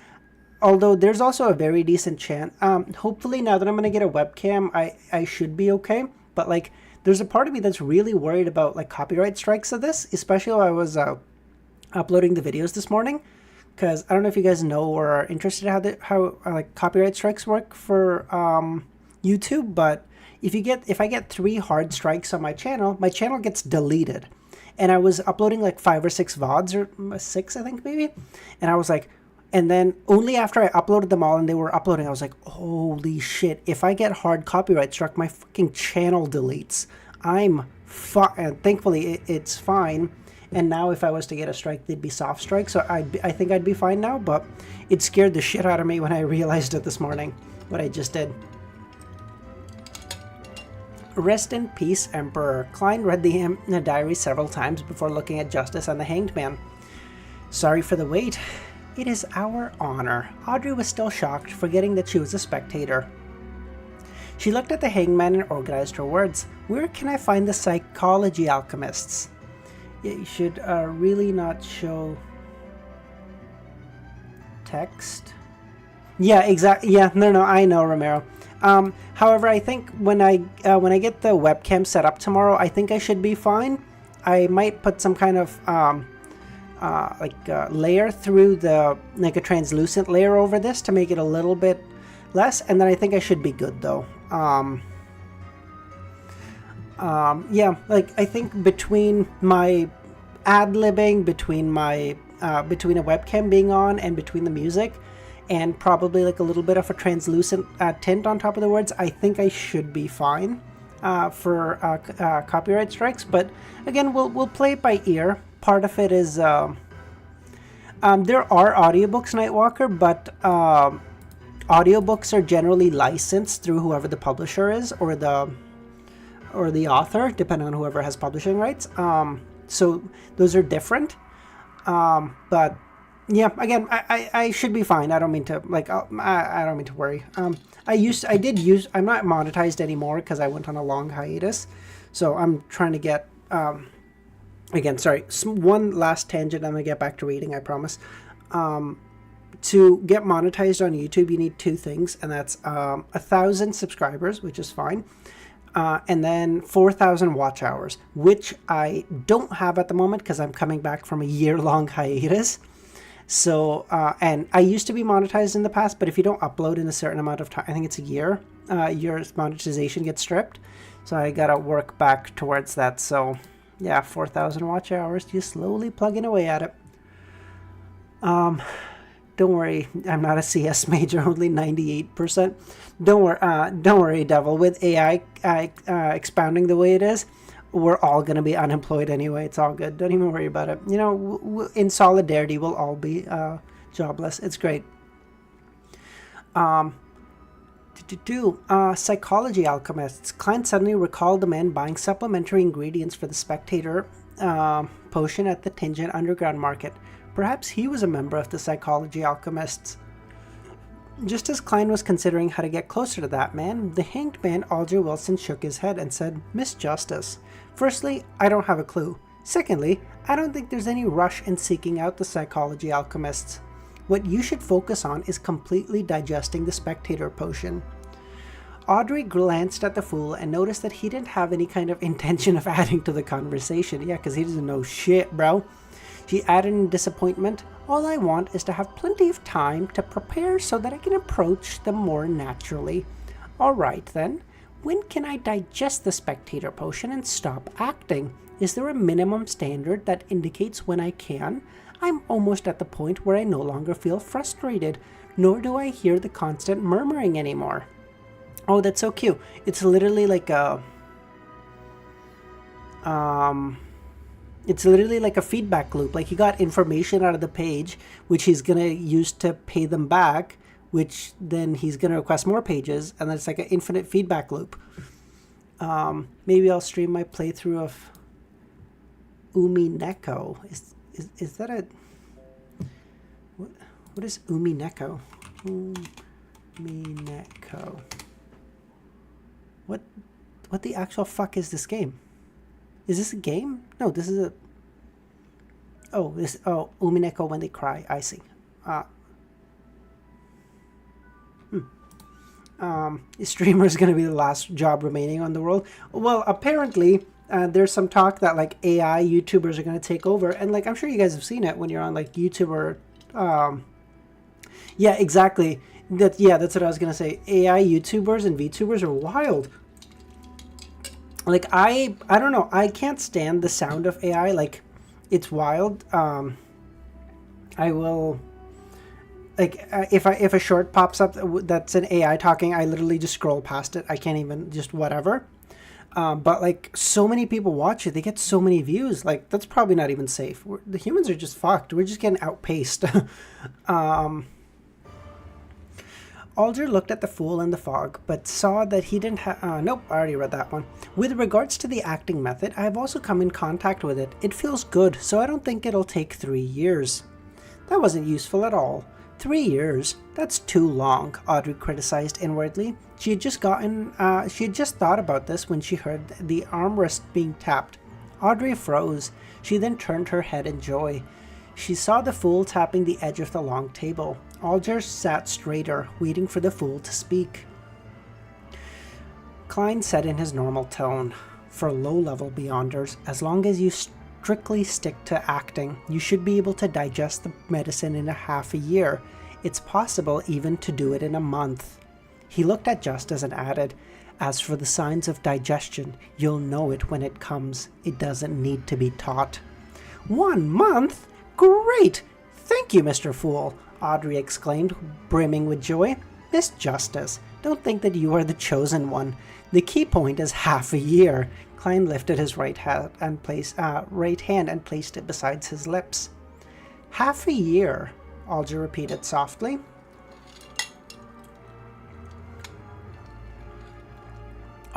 although there's also a very decent chance. Hopefully, now that I'm going to get a webcam, I should be okay. But, like, there's a part of me that's really worried about, like, copyright strikes of this, especially while I was uploading the videos this morning. Because I don't know if you guys know or are interested in how like, copyright strikes work for YouTube, but if I get 3 hard strikes on my channel gets deleted. And I was uploading like 5 or 6 VODs, or 6, I think, maybe. And I was like, and then only after I uploaded them all and they were uploading, I was like, holy shit, if I get hard copyright struck, my fucking channel deletes. And thankfully, it's fine. And now if I was to get a strike, they'd be soft strikes. So I think I'd be fine now, but it scared the shit out of me when I realized it this morning, what I just did. Rest in peace, Emperor. Klein read the diary several times before looking at Justice and the Hanged Man. Sorry for the wait. It is our honor. Audrey was still shocked, forgetting that she was a spectator. She looked at the hangman and organized her words. Where can I find the psychology alchemists? Yeah, you should really not show text. Yeah, exactly. Yeah, no, I know, Romero. However, I think when I get the webcam set up tomorrow, I think I should be fine. I might put some kind of layer through like a translucent layer over this to make it a little bit less, and then I think I should be good though. Yeah, like I think between my ad-libbing, between a webcam being on, and between the music, and probably like a little bit of a translucent tint on top of the words, I think I should be fine for copyright strikes. But again, we'll play it by ear. Part of it is there are audiobooks, Nightwalker, but audiobooks are generally licensed through whoever the publisher is, or the author, depending on whoever has publishing rights. So those are different. But yeah, again, I should be fine. I don't mean to I don't mean to worry. I'm not monetized anymore because I went on a long hiatus. So I'm trying to get again, sorry, one last tangent. I'm gonna get back to reading, I promise. To get monetized on YouTube, you need two things, and that's 1,000 subscribers, which is fine, and then 4,000 watch hours, which I don't have at the moment because I'm coming back from a year-long hiatus. So, and I used to be monetized in the past, but if you don't upload in a certain amount of time, I think it's a year, your monetization gets stripped. So I gotta work back towards that. So yeah, 4,000 watch hours, just slowly plugging away at it. Don't worry, I'm not a CS major, only 98%. Don't worry, Devil. With AI expounding the way it is, we're all going to be unemployed anyway. It's all good. Don't even worry about it. You know, in solidarity, we'll all be jobless. It's great. Psychology alchemists. Client suddenly recalled the man buying supplementary ingredients for the Spectator potion at the Tingen Underground Market. Perhaps he was a member of the Psychology Alchemists. Just as Klein was considering how to get closer to that man, the hanged man Alger Wilson shook his head and said, Miss Justice, firstly, I don't have a clue. Secondly, I don't think there's any rush in seeking out the Psychology Alchemists. What you should focus on is completely digesting the Spectator potion. Audrey glanced at the fool and noticed that he didn't have any kind of intention of adding to the conversation. Yeah, because he doesn't know shit, bro. She added in disappointment, all I want is to have plenty of time to prepare so that I can approach them more naturally. Alright then, when can I digest the Spectator potion and stop acting? Is there a minimum standard that indicates when I can? I'm almost at the point where I no longer feel frustrated, nor do I hear the constant murmuring anymore. Oh, that's so cute. It's literally like a... It's literally like a feedback loop. Like he got information out of the page, which he's going to use to pay them back, which then he's going to request more pages, and then it's like an infinite feedback loop. Maybe I'll stream my playthrough of Umineko. Is that a... What is Umineko? Umineko. What the actual fuck is this game? Is this a game? No, this is a... Oh, Umineko when they cry. I see. Streamer is going to be the last job remaining on the world. Well, apparently, there's some talk that like AI YouTubers are going to take over, and like I'm sure you guys have seen it when you're on like YouTube or... yeah, exactly. That's what I was going to say. AI YouTubers and VTubers are wild. Like I don't know, I can't stand the sound of AI. Like it's wild. I will like if a short pops up that's an AI talking, I literally just scroll past it. I can't even, just whatever. But like so many people watch it, they get so many views. Like that's probably not even safe. The humans are just fucked. We're just getting outpaced. Alger looked at the fool in the fog, but saw that he didn't have... nope, I already read that one. With regards to the acting method, I have also come in contact with it. It feels good, so I don't think it'll take 3 years. That wasn't useful at all. 3 years? That's too long, Audrey criticized inwardly. She had just thought about this when she heard the armrest being tapped. Audrey froze. She then turned her head in joy. She saw the Fool tapping the edge of the long table. Alger sat straighter, waiting for the Fool to speak. Klein said in his normal tone, "For low-level Beyonders, as long as you strictly stick to acting, you should be able to digest the medicine in a half a year. It's possible even to do it in a month." He looked at Justice and added, "As for the signs of digestion, you'll know it when it comes. It doesn't need to be taught." 1 month? Great! Thank you, Mr. Fool, Audrey exclaimed, brimming with joy. Miss Justice, don't think that you are the chosen one. The key point is half a year. Klein lifted his right hand and placed it beside his lips. Half a year, Alger repeated softly.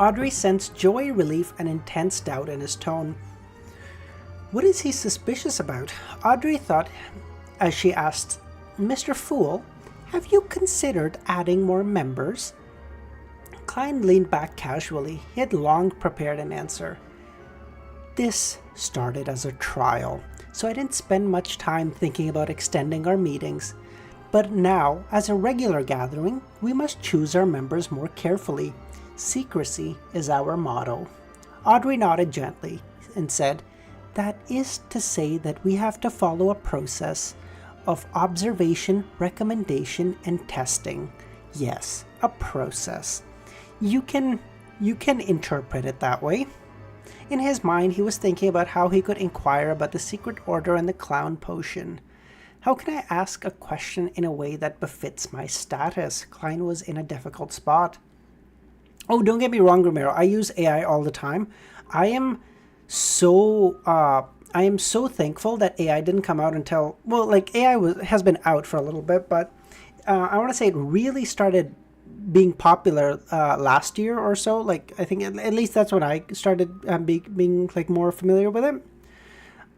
Audrey sensed joy, relief, and intense doubt in his tone. What is he suspicious about? Audrey thought as she asked, Mr. Fool, have you considered adding more members? Klein leaned back casually. He had long prepared an answer. This started as a trial, so I didn't spend much time thinking about extending our meetings. But now, as a regular gathering, we must choose our members more carefully. Secrecy is our motto. Audrey nodded gently and said, That is to say that we have to follow a process of observation, recommendation, and testing. Yes, a process. You can interpret it that way. In his mind, he was thinking about how he could inquire about the secret order and the clown potion. How can I ask a question in a way that befits my status? Klein was in a difficult spot. Oh, don't get me wrong, Romero. I use AI all the time. I am so thankful that AI didn't come out until, well, like AI has been out for a little bit, but I want to say it really started being popular last year or so. Like, I think at least that's when I started being like more familiar with it.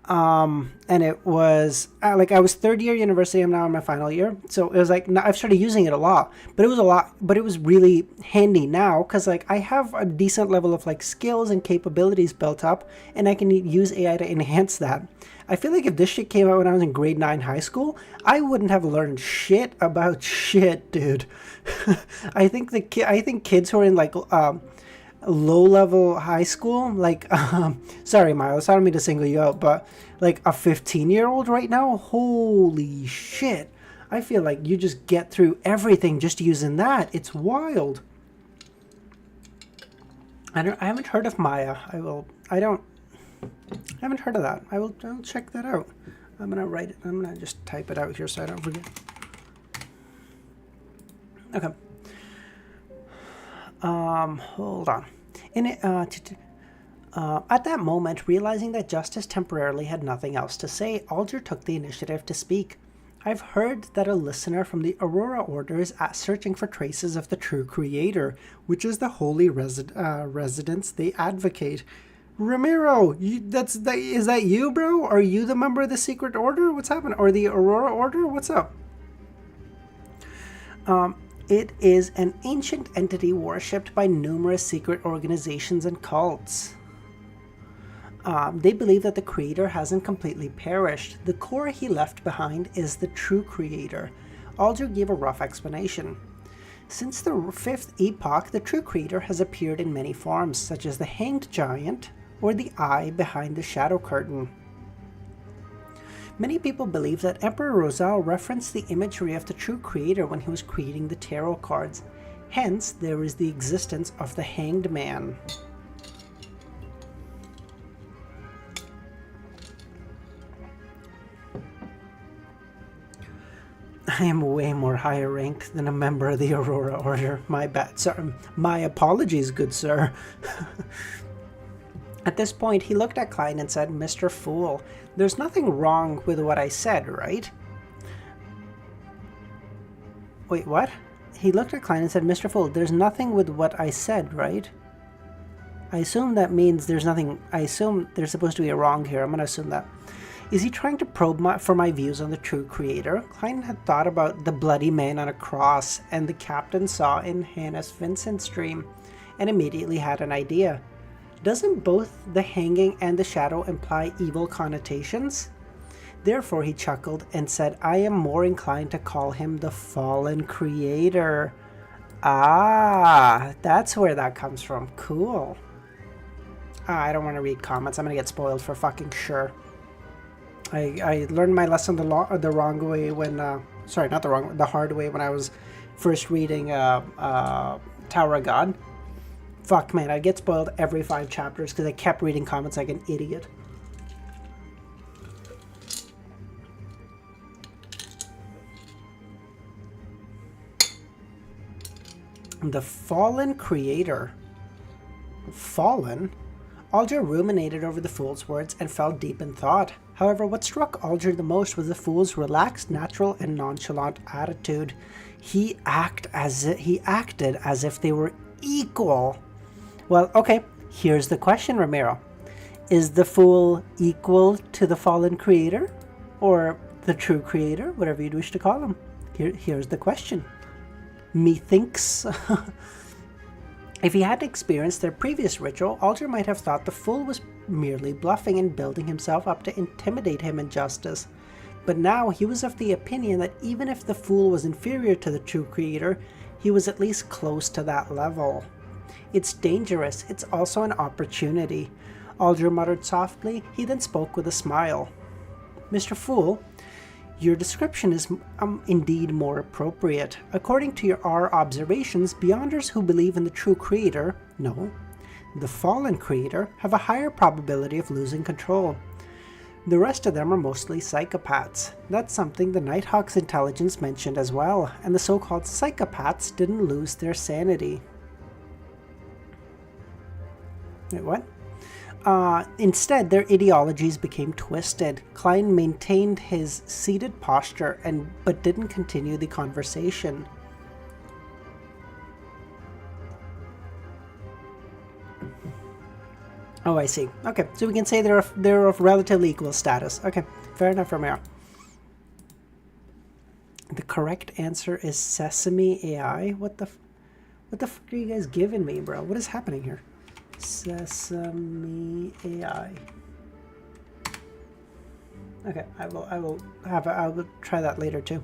And it was like I was third year university. I'm now in my final year, so it was like I've started using it a lot. But it was really handy now because like I have a decent level of like skills and capabilities built up, and I can use AI to enhance that. I feel like if this shit came out when I was in grade 9 high school, I wouldn't have learned shit about shit, dude. I think kids who are in like low-level high school, like sorry Miles, I don't mean to single you out, but like a 15-year-old right now, holy shit, I feel like you just get through everything just using that. It's wild. I haven't heard of Maya. I haven't heard of that. I'll check that out. I'm gonna just type it out here so I don't forget. Okay. Hold on. At that moment, realizing that Justice temporarily had nothing else to say, Alger took the initiative to speak. I've heard that a listener from the Aurora Order is searching for traces of the true Creator, which is the holy residence they advocate. Ramiro, is that you, bro? Are you the member of the Secret Order? What's happening? Or the Aurora Order? What's up? It is an ancient entity worshipped by numerous secret organizations and cults. They believe that the Creator hasn't completely perished. The core he left behind is the true Creator. Alger gave a rough explanation. Since the 5th epoch, the true Creator has appeared in many forms, such as the Hanged Giant or the Eye behind the Shadow Curtain. Many people believe that Emperor Rosal referenced the imagery of the true Creator when he was creating the tarot cards. Hence, there is the existence of the Hanged Man. I am way more higher ranked than a member of the Aurora Order. My bad. Sorry. My apologies, good sir. At this point, he looked at Klein and said, Mr. Fool, there's nothing wrong with what I said, right? Wait, what? He looked at Klein and said, Mr. Fool, there's nothing with what I said, right? I assume that means there's nothing. I assume there's supposed to be a wrong here. I'm going to assume that. Is he trying to probe for my views on the true creator? Klein had thought about the bloody man on a cross and the captain saw in Hannes Vincent's dream, and immediately had an idea. Doesn't both the hanging and the shadow imply evil connotations? Therefore he chuckled and said, I am more inclined to call him the fallen creator. Ah, that's where that comes from. Cool. I don't want to read comments. I'm going to get spoiled for fucking sure. I learned my lesson the wrong way when... sorry, not the wrong... the hard way when I was first reading Tower of God. Fuck, man, I get spoiled every 5 chapters because I kept reading comments like an idiot. The fallen creator. Fallen? Alger ruminated over the fool's words and fell deep in thought. However, what struck Alger the most was the fool's relaxed, natural, and nonchalant attitude. He acted as if they were equal. Well, okay, here's the question, Ramiro. Is the fool equal to the fallen creator? Or the true creator? Whatever you'd wish to call him. Here's the question. Methinks... If he had experienced their previous ritual, Alger might have thought the fool was merely bluffing and building himself up to intimidate him in justice. But now he was of the opinion that even if the fool was inferior to the true creator, he was at least close to that level. It's dangerous, it's also an opportunity. Alger muttered softly. He then spoke with a smile. Mr. Fool, your description is indeed more appropriate. According to our observations, Beyonders who believe in the true creator, no, the fallen creator, have a higher probability of losing control. The rest of them are mostly psychopaths. That's something the Nighthawk's intelligence mentioned as well, and the so-called psychopaths didn't lose their sanity. Wait, what? Instead, their ideologies became twisted. Klein maintained his seated posture but didn't continue the conversation. Oh, I see. Okay, so we can say they're of relatively equal status. Okay, fair enough, Romero. The correct answer is Sesame AI. What the fuck are you guys giving me, bro? What is happening here? Sesame AI. Okay, I will try that later too.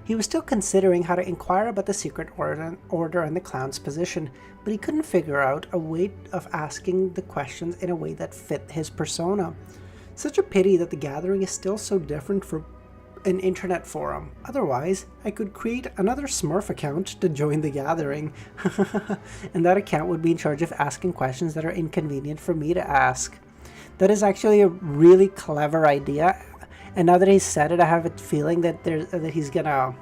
He was still considering how to inquire about the secret order and the clown's position, but he couldn't figure out a way of asking the questions in a way that fit his persona. Such a pity that the gathering is still so different from an internet forum. Otherwise, I could create another Smurf account to join the gathering. And that account would be in charge of asking questions that are inconvenient for me to ask. That is actually a really clever idea. And now that he's said it, I have a feeling that he's gonna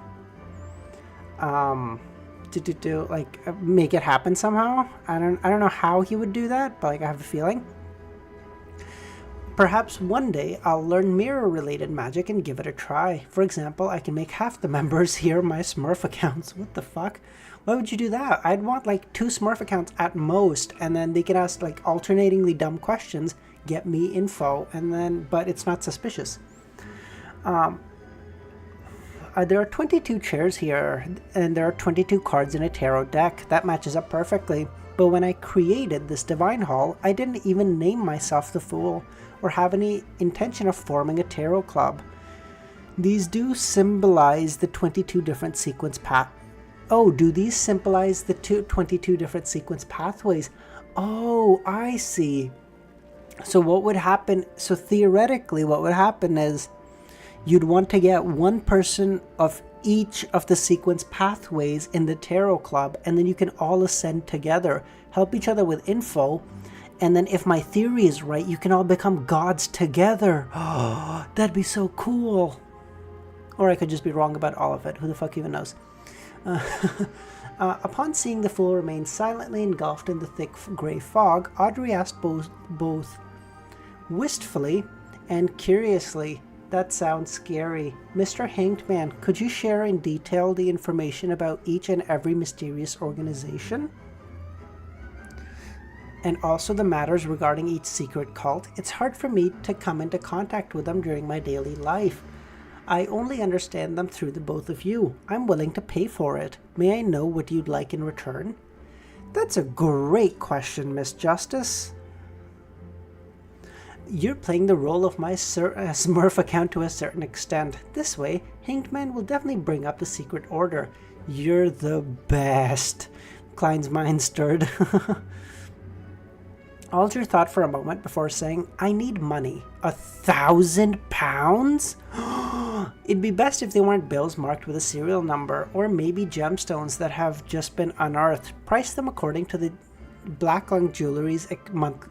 make it happen somehow. I don't know how he would do that, but like I have a feeling. Perhaps one day I'll learn mirror-related magic and give it a try. For example, I can make half the members here my Smurf accounts. What the fuck? Why would you do that? I'd want like 2 Smurf accounts at most, and then they could ask like alternatingly dumb questions, get me info, and then, but it's not suspicious. There are 22 chairs here, and there are 22 cards in a tarot deck. That matches up perfectly. But when I created this divine hall, I didn't even name myself the Fool, or have any intention of forming a tarot club. These do symbolize the 22 different sequence Oh, do these symbolize the 22 different sequence pathways? Oh, I see. So what would happen, so theoretically what would happen is you'd want to get one person of each of the sequence pathways in the tarot club, and then you can all ascend together, help each other with info, and then if my theory is right, you can all become gods together. Oh, that'd be so cool. Or I could just be wrong about all of it. Who the fuck even knows? Upon seeing the Fool remain silently engulfed in the thick grey fog, Audrey asked both wistfully and curiously, "That sounds scary. Mr. Hanged Man, could you share in detail the information about each and every mysterious organization?" and also the matters regarding each secret cult, it's hard for me to come into contact with them during my daily life. I only understand them through the both of you. I'm willing to pay for it. May I know what you'd like in return? That's a great question, Miss Justice. You're playing the role of my Smurf account to a certain extent. This way, Hanged Man will definitely bring up the secret order. You're the best. Klein's mind stirred. Alger thought for a moment before saying, I need money. £1,000? It'd be best if they weren't bills marked with a serial number, or maybe gemstones that have just been unearthed. Price them according to the Black Lung Jewelry's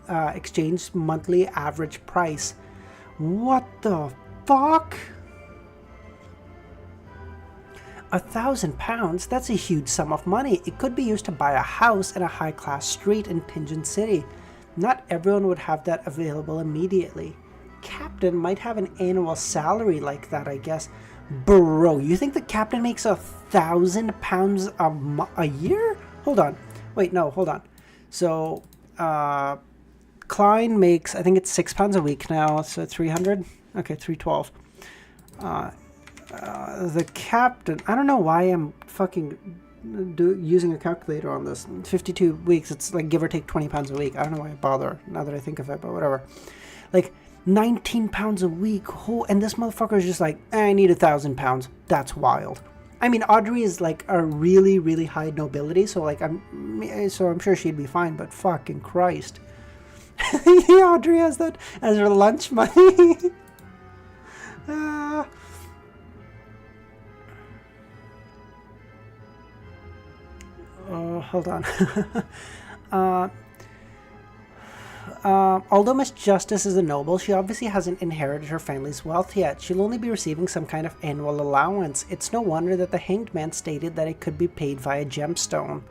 exchange monthly average price. What the fuck? £1,000? That's a huge sum of money. It could be used to buy a house in a high-class street in Pigeon City. Not everyone would have that available immediately. Captain might have an annual salary like that, I guess. Bro, you think the captain makes £1,000 a year? Hold on. Wait, no, hold on. So, Klein makes, I think it's £6 a week now, so 300? Okay, 312. The captain, I don't know why I'm fucking using a calculator on this. 52 weeks, it's like give or take £20 a week. I don't know why I bother now that I think of it, but whatever. Like £19 a week. Oh, and this motherfucker is just like, I need £1,000. That's wild. I mean, Audrey is like a really, really high nobility, so like I'm sure she'd be fine. But fucking Christ, Audrey has that as her lunch money. Hold on. Although Miss Justice is a noble, she obviously hasn't inherited her family's wealth yet. She'll only be receiving some kind of annual allowance. It's no wonder that the Hanged Man stated that it could be paid via gemstone.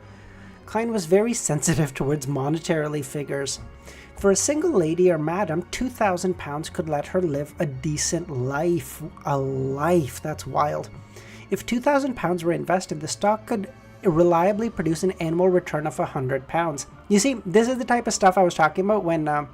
Klein was very sensitive towards monetarily figures. For a single lady or madam, £2,000 could let her live a decent life. A life, that's wild. If £2,000 were invested, the stock could reliably produce an annual return of £100. You see, this is the type of stuff I was talking about when I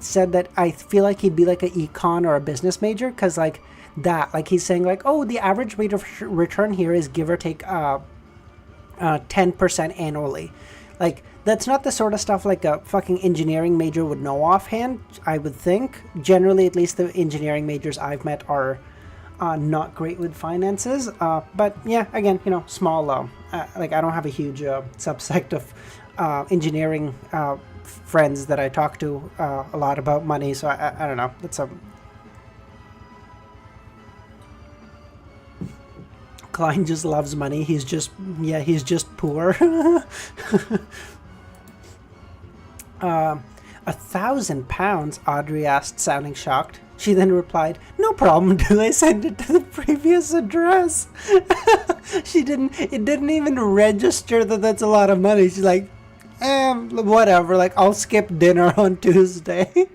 said that I feel like he'd be like an econ or a business major, because like that, like he's saying like, oh, the average rate of return here is give or take 10% annually. Like that's not the sort of stuff like a fucking engineering major would know offhand, I would think. Generally, at least the engineering majors I've met are not great with finances, but yeah, again, you know, small. Like I don't have a huge subsect of engineering friends that I talk to a lot about money, so I don't know. That's a Klein just loves money. He's just poor. £1,000? Audrey asked, sounding shocked. She then replied, no problem, do I send it to the previous address? It didn't even register that that's a lot of money. She's like, whatever, like I'll skip dinner on Tuesday.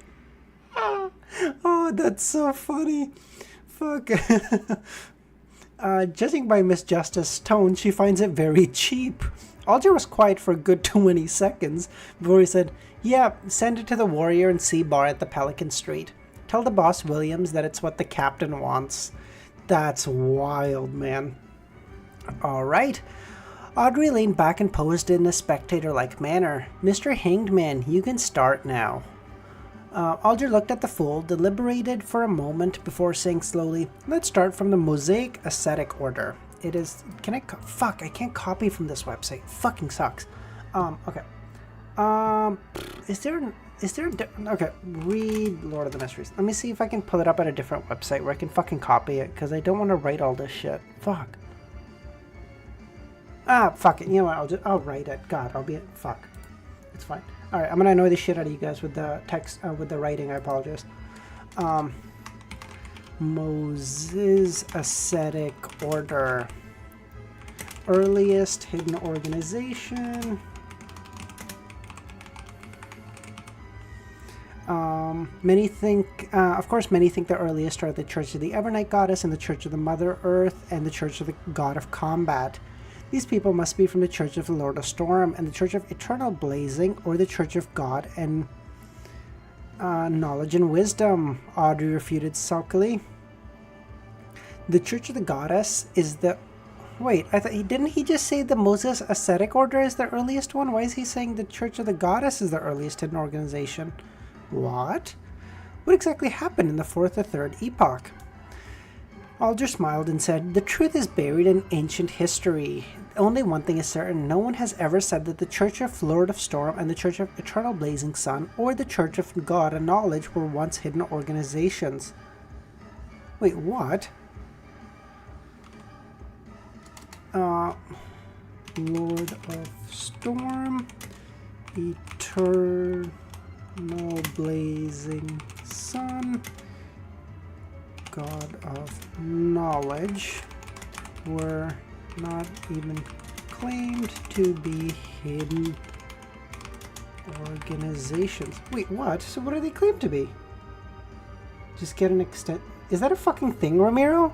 Oh, that's so funny. Fuck. Judging by Miss Justice's tone, she finds it very cheap. Alger was quiet for a good 20 seconds before he said, yeah, send it to the Warrior and Sea Bar at the Pelican Street. Tell the boss Williams that it's what the captain wants. That's wild, man. Alright. Audrey leaned back and posed in a spectator-like manner. Mr. Hanged Man, you can start now. Alger looked at the fool, deliberated for a moment before saying slowly, let's start from the Mosaic Ascetic Order. It is... Fuck, I can't copy from this website. Fucking sucks. Okay. Okay, read Lord of the Mysteries. Let me see if I can pull it up at a different website where I can fucking copy it, because I don't want to write all this shit. Fuck. Fuck it. You know what, I'll write it. God, fuck. It's fine. Alright, I'm gonna annoy the shit out of you guys with the text, with the writing, I apologize. Moses Ascetic Order. Earliest hidden organization. Many think the earliest are the Church of the Evernight Goddess and the Church of the Mother Earth and the Church of the God of Combat. These people must be from the Church of the Lord of Storm and the Church of Eternal Blazing, or the Church of God and Knowledge and Wisdom, Audrey refuted sulkily. The Church of the Goddess is the... Wait, I thought didn't he just say the Moses Ascetic Order is the earliest one? Why is he saying the Church of the Goddess is the earliest hidden organization? What? What exactly happened in the fourth or third epoch? Alder smiled and said, "The truth is buried in ancient history. Only one thing is certain. No one has ever said that the Church of Lord of Storm and the Church of Eternal Blazing Sun or the Church of God and Knowledge were once hidden organizations." Wait, what? Lord of Storm, Eternal Blazing Sun, God of Knowledge were not even claimed to be hidden organizations. Wait, what? So what do they claim to be? Just get an extent. Is that a fucking thing, Ramiro?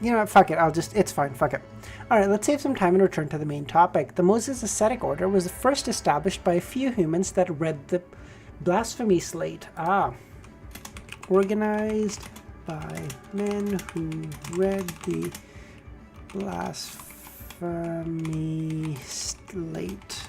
You know what, fuck it, it's fine, fuck it. Alright, let's save some time and return to the main topic. The Moses Ascetic Order was first established by a few humans that read the blasphemy slate. Organized by men who read the blasphemy slate.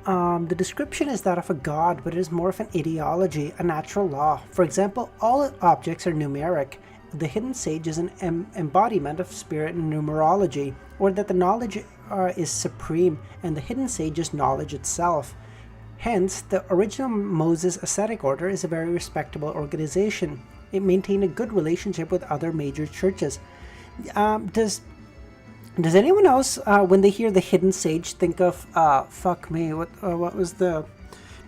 The description is that of a god, but it is more of an ideology, a natural law. For example, all objects are numeric. The hidden sage is an embodiment of spirit and numerology, or that the knowledge is supreme, and the hidden sage is knowledge itself. Hence, the original Moses Ascetic Order is a very respectable organization. It maintained a good relationship with other major churches. Does anyone else, when they hear the hidden sage, think of, fuck me, what was the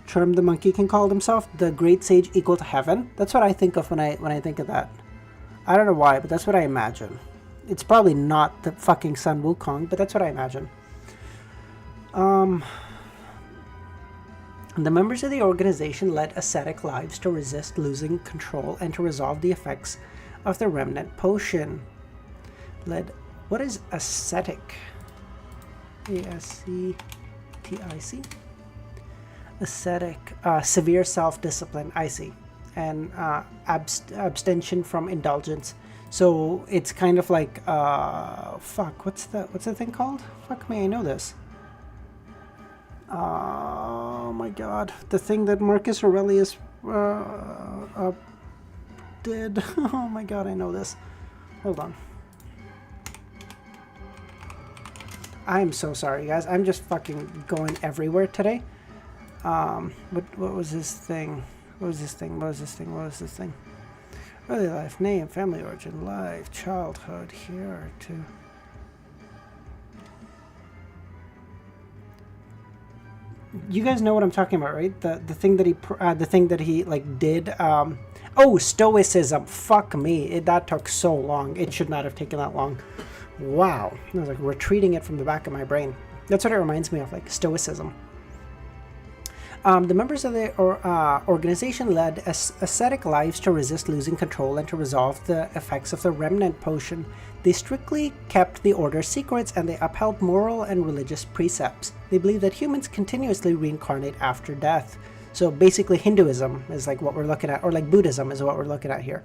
term the monkey can call himself? The great sage equal to heaven? That's what I think of when I think of that. I don't know why, but that's what I imagine. It's probably not the fucking Sun Wukong, but that's what I imagine. The members of the organization led ascetic lives to resist losing control and to resolve the effects of the remnant potion. What is ascetic? A-S-C-T-I-C? Ascetic. Severe self-discipline, I see. And abstention from indulgence. So it's kind of like, fuck, what's the thing called? Fuck me, I know this. Oh my god. The thing that Marcus Aurelius did. Oh my god, I know this. Hold on. I'm so sorry, guys. I'm just fucking going everywhere today. What was this thing? What was this thing? Early life, name, family origin, life, childhood, here too. You guys know what I'm talking about, right? The thing that he like did. Oh, Stoicism. Fuck me. That took so long. It should not have taken that long. Wow. I was like retreating it from the back of my brain. That's what it reminds me of, like Stoicism. The members of the organization led ascetic lives to resist losing control and to resolve the effects of the remnant potion. They strictly kept the order's secrets and they upheld moral and religious precepts. They believed that humans continuously reincarnate after death. So basically Hinduism is like what we're looking at, or like Buddhism is what we're looking at here.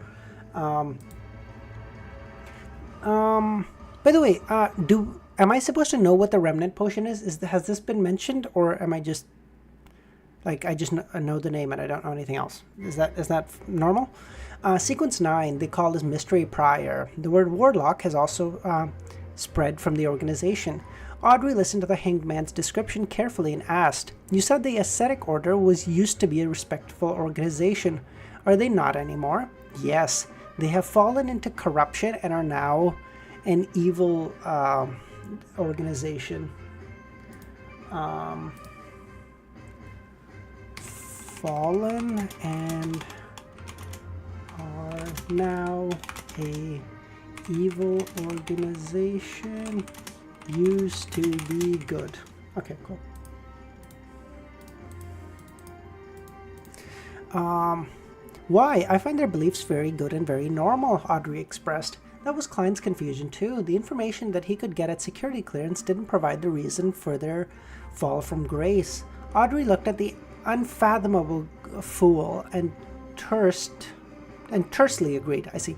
By the way, am I supposed to know what the remnant potion is? Has this been mentioned, or am I just like I just know the name and I don't know anything else? Is that normal? Sequence 9, they call this Mystery Prior. The word warlock has also spread from the organization. Audrey listened to the hanged man's description carefully and asked, "You said the ascetic order was used to be a respectful organization. Are they not anymore?" "Yes, they have fallen into corruption and are now an evil organization." Fallen and are now a evil organization, used to be good. Okay, cool. Why? I find their beliefs very good and very normal, Audrey expressed. That was Klein's confusion too. The information that he could get at security clearance didn't provide the reason for their fall from grace. Audrey looked at the unfathomable fool and tersely agreed. I see.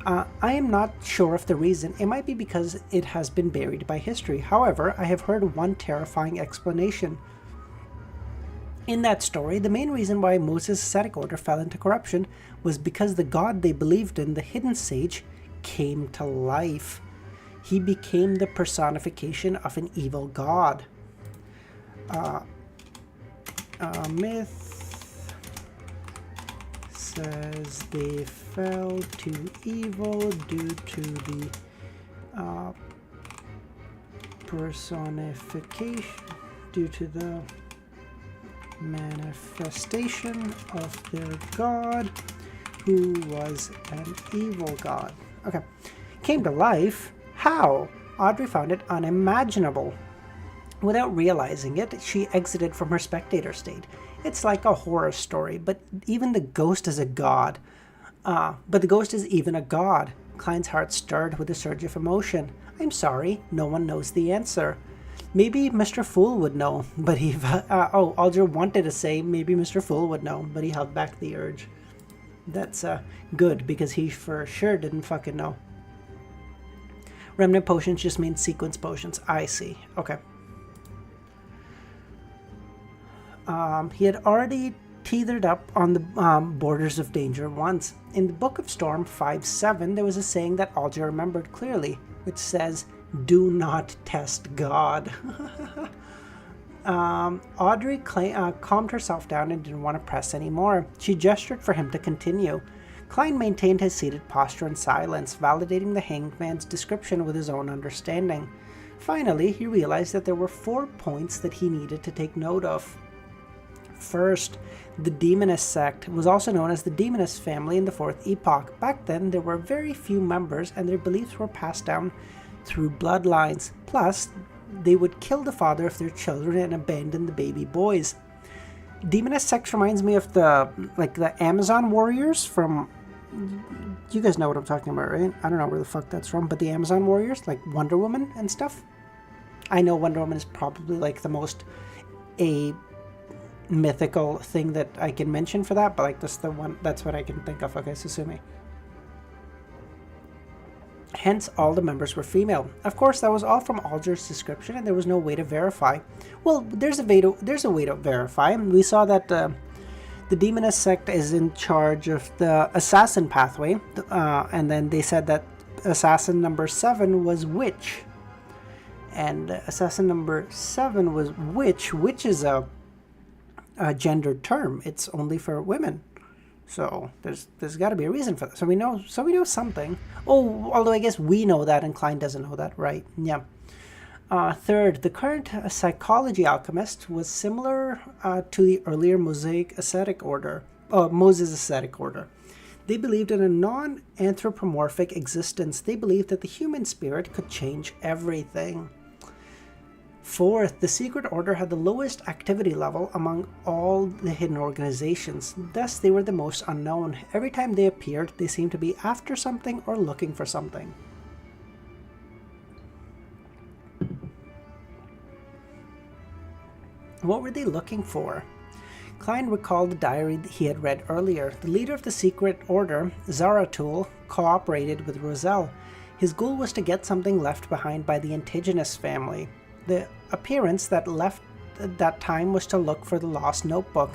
I am not sure of the reason. It might be because it has been buried by history. However, I have heard one terrifying explanation. In that story, the main reason why Moses' ascetic order fell into corruption was because the god they believed in, the hidden sage, came to life. He became the personification of an evil god. Myth says they fell to evil due to the personification, due to the manifestation of their god, who was an evil god. Okay. Came to life? How? Audrey found it unimaginable. Without realizing it, she exited from her spectator state. It's like a horror story, but even the ghost is a god. But the ghost is even a god. Klein's heart stirred with a surge of emotion. I'm sorry, no one knows the answer. Maybe Mr. Fool would know, but he... Alger wanted to say maybe Mr. Fool would know, but he held back the urge. That's good, because he for sure didn't fucking know. Remnant potions just mean sequence potions. I see. Okay. He had already teetered up on the borders of danger once. In the Book of Storm 5.7, there was a saying that Alger remembered clearly, which says, "Do not test God." Audrey calmed herself down and didn't want to press anymore. She gestured for him to continue. Klein maintained his seated posture in silence, validating the hanged man's description with his own understanding. Finally, he realized that there were 4 points that he needed to take note of. First, the Demonist sect was also known as the Demonist family in the Fourth Epoch. Back then, there were very few members, and their beliefs were passed down through bloodlines. Plus, they would kill the father of their children and abandon the baby boys. Demonist sect reminds me of the Amazon warriors from... You guys know what I'm talking about, right? I don't know where the fuck that's from, but the Amazon warriors, like Wonder Woman and stuff. I know Wonder Woman is probably like the most mythical thing that I can mention for that, but like that's what I can think of. Okay, so sue me. Hence, all the members were female. Of course, that was all from Alger's description, and there was no way to verify. Well, there's a way to verify. We saw that the Demonist sect is in charge of the assassin pathway, and then they said that assassin number 7 was witch, and assassin number 7 was witch. Witch is a gendered term. It's only for women. So there's got to be a reason for that. So we know something. Oh, although I guess we know that and Klein doesn't know that, right? Yeah. Third, the current psychology alchemist was similar to the earlier Mosaic ascetic order, Moses ascetic order. They believed in a non-anthropomorphic existence. They believed that the human spirit could change everything. Fourth, the secret order had the lowest activity level among all the hidden organizations. Thus, they were the most unknown. Every time they appeared, they seemed to be after something or looking for something. What were they looking for? Klein recalled the diary that he had read earlier. The leader of the secret order, Zaratul, cooperated with Roselle. His goal was to get something left behind by the Antigonus family. The appearance that left at that time was to look for the lost notebook,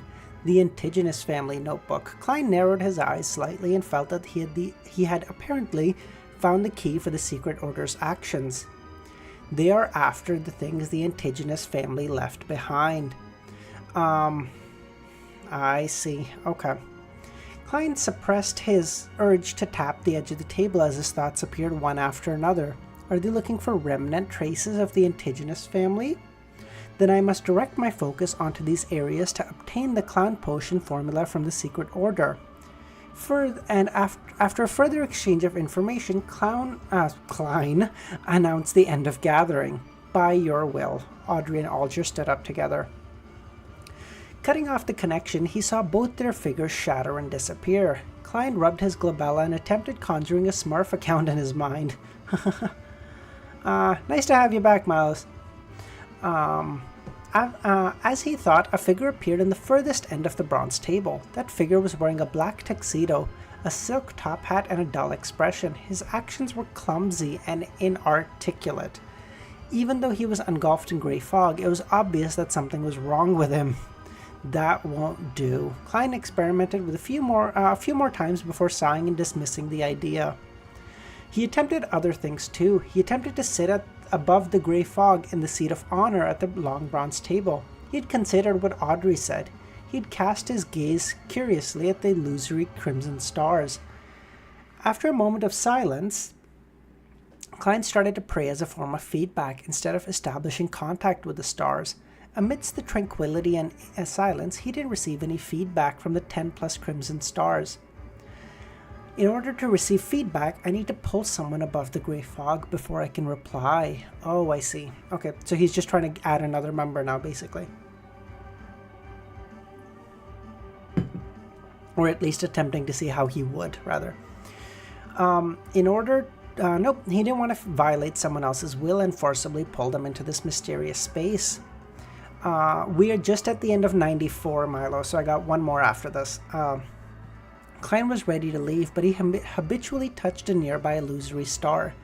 the Antigonus family notebook. Klein narrowed his eyes slightly and felt that he had apparently found the key for the secret order's actions. They are after the things the Antigonus family left behind. I see. Okay. Klein suppressed his urge to tap the edge of the table as his thoughts appeared one after another. Are they looking for remnant traces of the Antigonus family? Then I must direct my focus onto these areas to obtain the clown potion formula from the secret order. After a further exchange of information, Klein announced the end of gathering. By your will. Audrey and Alger stood up together. Cutting off the connection, he saw both their figures shatter and disappear. Klein rubbed his glabella and attempted conjuring a Smurf account in his mind. Nice to have you back, Miles. As he thought, a figure appeared in the furthest end of the bronze table. That figure was wearing a black tuxedo, a silk top hat, and a dull expression. His actions were clumsy and inarticulate. Even though he was engulfed in grey fog, it was obvious that something was wrong with him. That won't do. Klein experimented with a few more times before sighing and dismissing the idea. He attempted other things too. He attempted to sit above the grey fog in the seat of honor at the long bronze table. He had considered what Audrey said. He had cast his gaze curiously at the illusory crimson stars. After a moment of silence, Klein started to pray as a form of feedback instead of establishing contact with the stars. Amidst the tranquility and silence, he didn't receive any feedback from the 10 plus crimson stars. In order to receive feedback, I need to pull someone above the grey fog before I can reply. Oh, I see. Okay, so he's just trying to add another member now, basically. Or at least attempting to see how he would, rather. Nope, he didn't want to violate someone else's will and forcibly pull them into this mysterious space. We are just at the end of 94, Milo, so I got one more after this. Klein was ready to leave, but he habitually touched a nearby illusory star.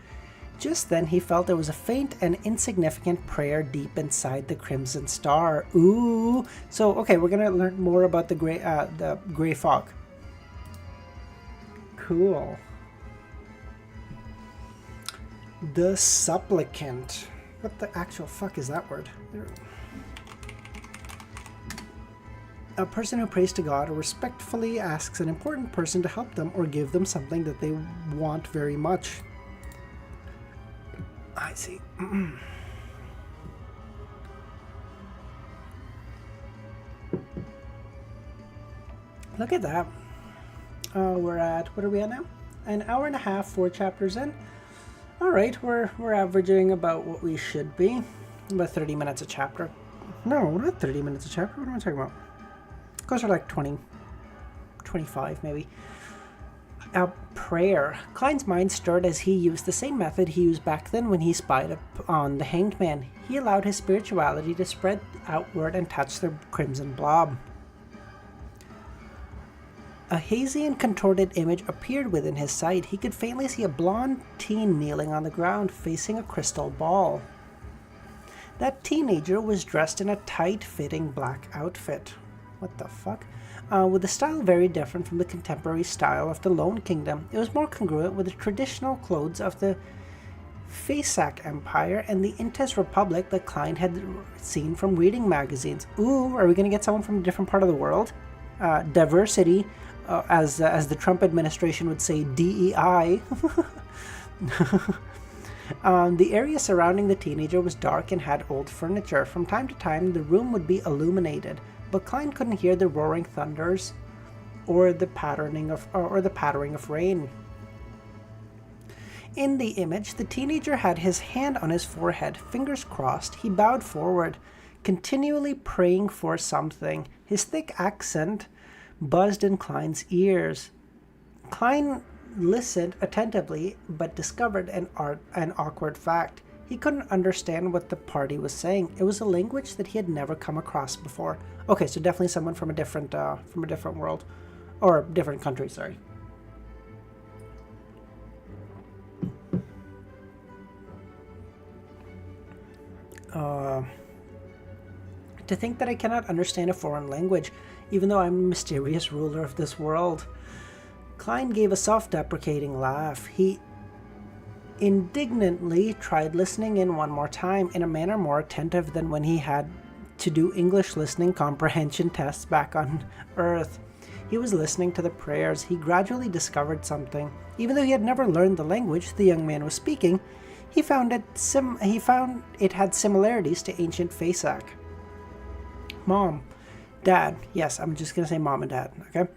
Just then he felt there was a faint and insignificant prayer deep inside the crimson star. Ooh! So, okay, we're gonna learn more about the gray fog. Cool. The supplicant. What the actual fuck is that word? A person who prays to God or respectfully asks an important person to help them or give them something that they want very much. I see. Look at that. We're at, what are we at now? An hour and a half, 4 chapters in. Alright, we're averaging about what we should be. About 30 minutes a chapter. No, not 30 minutes a chapter. What am I talking about? Closer to like 20, 25 maybe. Prayer. Klein's mind stirred as he used the same method he used back then when he spied up on the Hanged Man. He allowed his spirituality to spread outward and touch the crimson blob. A hazy and contorted image appeared within his sight. He could faintly see a blonde teen kneeling on the ground, facing a crystal ball. That teenager was dressed in a tight-fitting black outfit. What the fuck? With a style very different from the contemporary style of the Lone Kingdom. It was more congruent with the traditional clothes of the Faesac Empire and the Intes Republic that Klein had seen from reading magazines. Ooh, are we going to get someone from a different part of the world? Diversity, as the Trump administration would say, DEI. The area surrounding the teenager was dark and had old furniture. From time to time, the room would be illuminated, but Klein couldn't hear the roaring thunders or the pattering of rain. In the image, the teenager had his hand on his forehead, fingers crossed. He bowed forward, continually praying for something. His thick accent buzzed in Klein's ears. Klein listened attentively, but discovered an awkward fact. He couldn't understand what the party was saying. It was a language that he had never come across before. Okay, so definitely someone from a different world, or different country. Sorry. To think that I cannot understand a foreign language, even though I'm a mysterious ruler of this world. Klein gave a self-deprecating laugh. He indignantly tried listening in one more time in a manner more attentive than when he had to do English listening comprehension tests back on Earth. He was listening to the prayers. He gradually discovered something. Even though he had never learned the language the young man was speaking, he found it had similarities to ancient Faesac. Mom, Dad. Yes, I'm just going to say Mom and Dad, okay?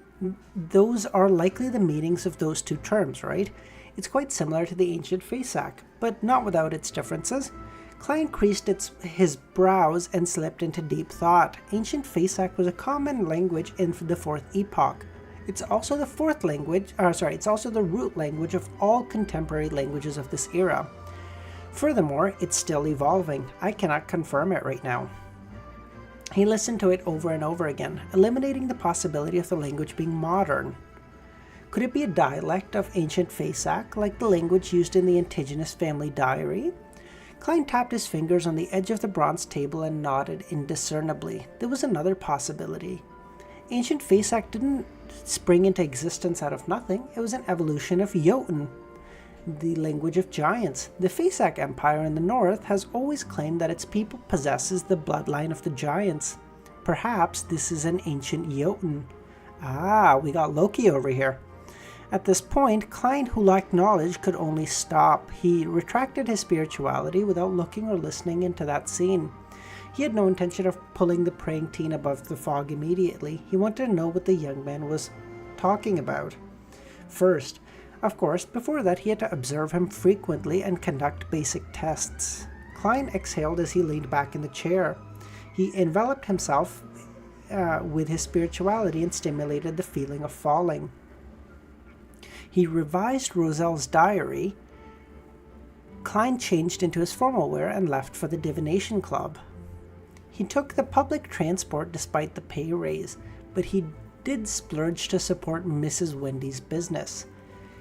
Those are likely the meanings of those two terms, right? It's quite similar to the ancient Faesac, but not without its differences. Klein creased his brows and slipped into deep thought. Ancient Faesac was a common language in the Fourth Epoch. It's also the it's also the root language of all contemporary languages of this era. Furthermore, it's still evolving. I cannot confirm it right now. He listened to it over and over again, eliminating the possibility of the language being modern. Could it be a dialect of ancient Faesac, like the language used in the Antigonus family diary? Klein tapped his fingers on the edge of the bronze table and nodded indiscernibly. There was another possibility. Ancient Faesac didn't spring into existence out of nothing. It was an evolution of Jotun, the language of giants. The Faesac Empire in the north has always claimed that its people possesses the bloodline of the giants. Perhaps this is an ancient Jotun. Ah, we got Loki over here. At this point, Klein, who lacked knowledge, could only stop. He retracted his spirituality without looking or listening into that scene. He had no intention of pulling the praying teen above the fog immediately. He wanted to know what the young man was talking about. First, of course, before that he had to observe him frequently and conduct basic tests. Klein exhaled as he leaned back in the chair. He enveloped himself with his spirituality and stimulated the feeling of falling. He revised Roselle's diary. Klein changed into his formal wear and left for the divination club. He took the public transport despite the pay raise, but he did splurge to support Mrs. Wendy's business.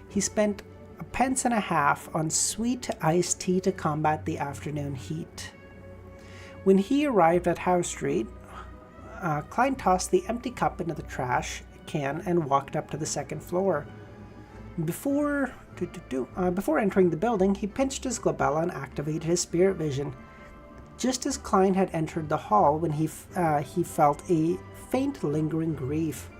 He spent a pence and a half on sweet iced tea to combat the afternoon heat. When he arrived at Howe Street, Klein tossed the empty cup into the trash can and walked up to the second floor. Before entering the building, he pinched his glabella and activated his spirit vision. Just as Klein had entered the hall when he felt a faint lingering grief.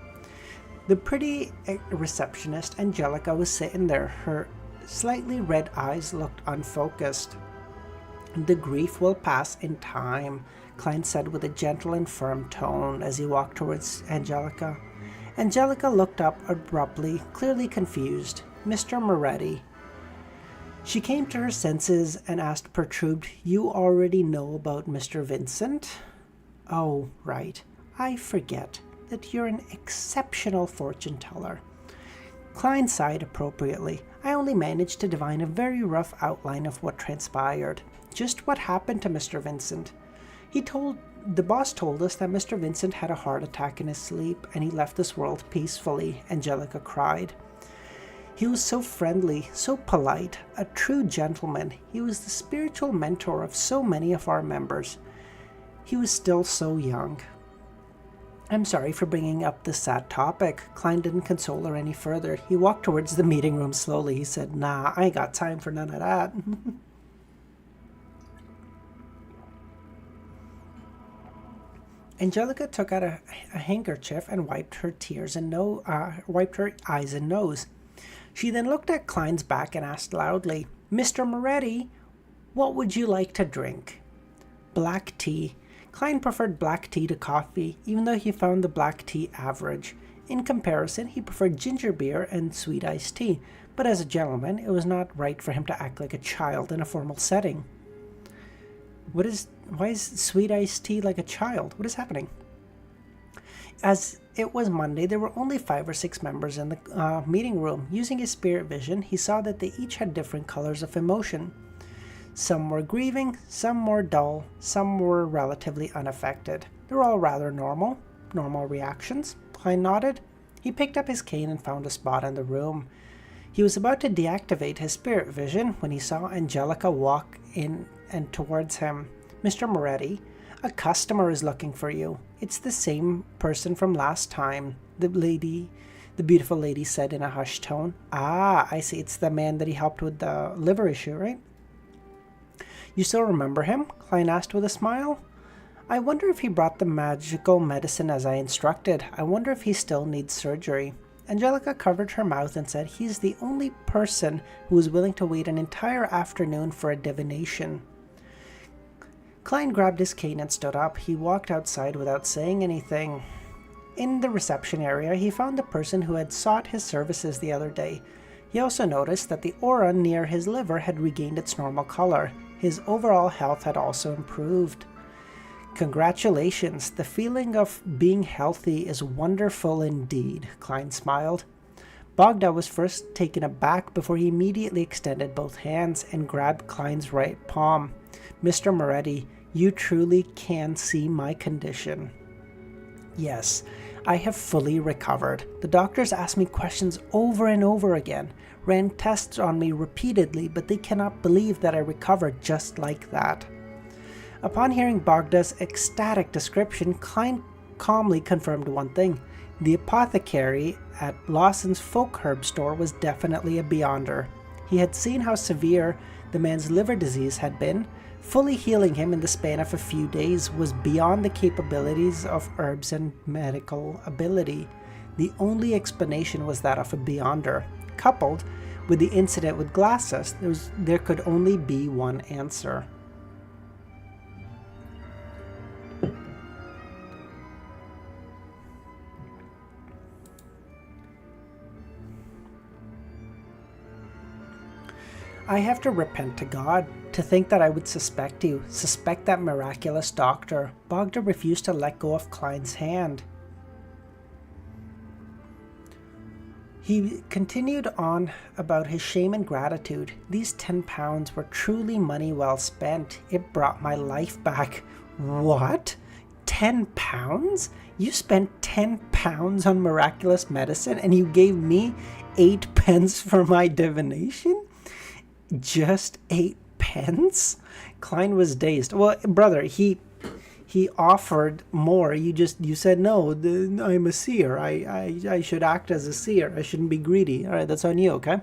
The pretty receptionist, Angelica, was sitting there. Her slightly red eyes looked unfocused. "The grief will pass in time," Klein said with a gentle and firm tone as he walked towards Angelica. Angelica looked up abruptly, clearly confused. "Mr. Moretti." She came to her senses and asked perturbed, "You already know about Mr. Vincent?" "Oh, right. I forget that you're an exceptional fortune teller." Klein sighed appropriately. "I only managed to divine a very rough outline of what transpired. Just what happened to Mr. Vincent. The boss told us that Mr. Vincent had a heart attack in his sleep and he left this world peacefully," Angelica cried. "He was so friendly, so polite, a true gentleman. He was the spiritual mentor of so many of our members. He was still so young." "I'm sorry for bringing up this sad topic." Klein didn't console her any further. He walked towards the meeting room slowly. He said, "Nah, I ain't got time for none of that." Angelica took out a handkerchief and wiped her eyes and nose. She then looked at Klein's back and asked loudly, "Mr. Moretti, what would you like to drink?" "Black tea." Klein preferred black tea to coffee, even though he found the black tea average. In comparison, he preferred ginger beer and sweet iced tea, but as a gentleman, it was not right for him to act like a child in a formal setting. Why is sweet iced tea like a child? What is happening? As it was Monday, there were only 5 or 6 members in the meeting room. Using his spirit vision, he saw that they each had different colors of emotion. Some were grieving, some more dull, some were relatively unaffected. They were all rather normal reactions. Klein nodded. He picked up his cane and found a spot in the room. He was about to deactivate his spirit vision when he saw Angelica walk in and towards him. "Mr. Moretti, a customer is looking for you. It's the same person from last time," the beautiful lady said in a hushed tone. "Ah, I see. It's the man that he helped with the liver issue, right?" "You still remember him?" Klein asked with a smile. "I wonder if he brought the magical medicine as I instructed. I wonder if he still needs surgery." Angelica covered her mouth and said, "He's the only person who is willing to wait an entire afternoon for a divination." Klein grabbed his cane and stood up. He walked outside without saying anything. In the reception area, he found the person who had sought his services the other day. He also noticed that the aura near his liver had regained its normal color. His overall health had also improved. Congratulations, the feeling of being healthy is wonderful indeed, Klein smiled. Bogda was first taken aback before he immediately extended both hands and grabbed Klein's right palm. Mr. Moretti, you truly can see my condition. Yes, I have fully recovered. The doctors asked me questions over and over again, ran tests on me repeatedly, but they cannot believe that I recovered just like that. Upon hearing Bogda's ecstatic description, Klein calmly confirmed one thing. The apothecary at Lawson's folk herb store was definitely a beyonder. He had seen how severe the man's liver disease had been. Fully healing him in the span of a few days was beyond the capabilities of herbs and medical ability. The only explanation was that of a beyonder. Coupled with the incident with Glasses, there could only be one answer. I have to repent to God. To think that I would suspect that miraculous doctor. Bogda refused to let go of Klein's hand. He continued on about his shame and gratitude. These 10 pounds were truly money well spent. It brought my life back. What? 10 pounds? You spent 10 pounds on miraculous medicine and you gave me 8 pence for my divination? Just 8 pence? Klein was dazed. Well, brother, he offered more. You said no. I'm a seer. I should act as a seer. I shouldn't be greedy. All right, that's on you, okay?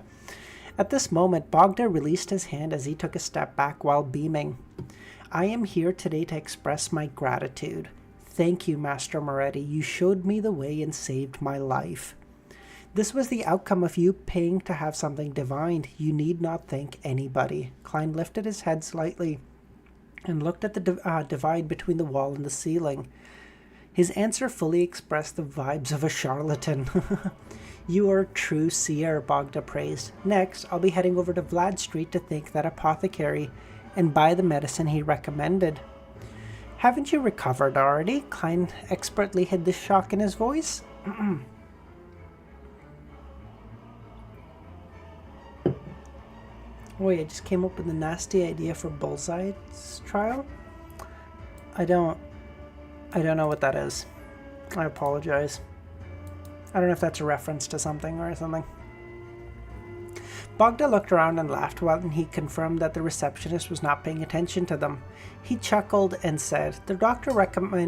At this moment, Bogda released his hand as he took a step back while beaming. I am here today to express my gratitude. Thank you, Master Moretti. You showed me the way and saved my life. This was the outcome of you paying to have something divined. You need not thank anybody. Klein lifted his head slightly and looked at the divide between the wall and the ceiling. His answer fully expressed the vibes of a charlatan. You are a true seer, Bogda praised. Next, I'll be heading over to Vlad Street to thank that apothecary and buy the medicine he recommended. Haven't you recovered already? Klein expertly hid the shock in his voice. Oh, I just came up with a nasty idea for Bullseye's trial. I don't know what that is. I apologize. I don't know if that's a reference to something or something. Bogda looked around and laughed while he confirmed that the receptionist was not paying attention to them. He chuckled and said, the doctor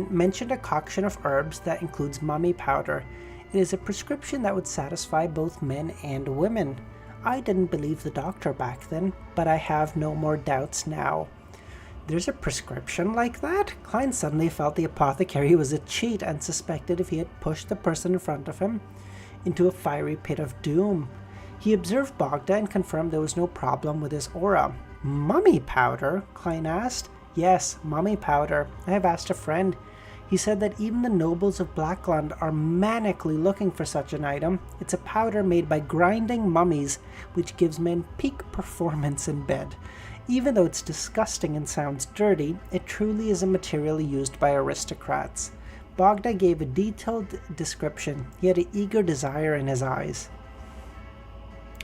mentioned a concoction of herbs that includes mummy powder. It is a prescription that would satisfy both men and women. I didn't believe the doctor back then, but I have no more doubts now. There's a prescription like that? Klein suddenly felt the apothecary was a cheat and suspected if he had pushed the person in front of him into a fiery pit of doom. He observed Bogda and confirmed there was no problem with his aura. Mummy powder? Klein asked. Yes, mummy powder. I have asked a friend. He said that even the nobles of Blackland are manically looking for such an item. It's a powder made by grinding mummies, which gives men peak performance in bed. Even though it's disgusting and sounds dirty, it truly is a material used by aristocrats. Bogda gave a detailed description. He had an eager desire in his eyes.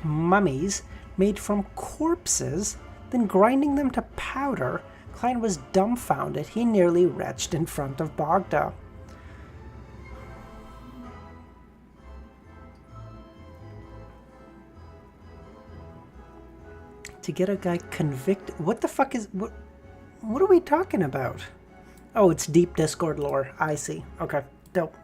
Mummies made from corpses, then grinding them to powder? Klein was dumbfounded. He nearly retched in front of Bogda. To get a guy convicted? What the fuck is... What are we talking about? Oh, it's deep Discord lore. I see. Okay, dope.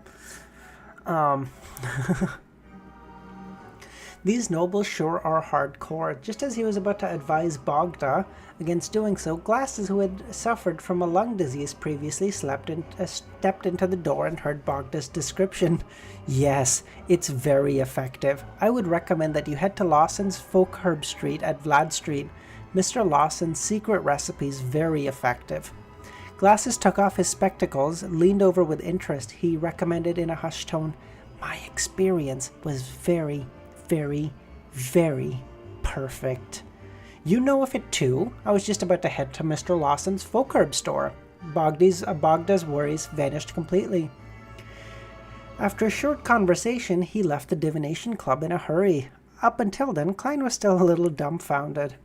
These nobles sure are hardcore. Just as he was about to advise Bogda against doing so, Glasses, who had suffered from a lung disease previously, stepped into the door and heard Bogda's description. Yes, it's very effective. I would recommend that you head to Lawson's Folk Herb Street at Vlad Street. Mr. Lawson's secret recipe is very effective. Glasses took off his spectacles, leaned over with interest. He recommended in a hushed tone, my experience was very, very, very perfect. You know of it too. I was just about to head to Mr. Lawson's folk herb store. Bogda's worries vanished completely. After a short conversation, he left the divination club in a hurry. Up until then, Klein was still a little dumbfounded.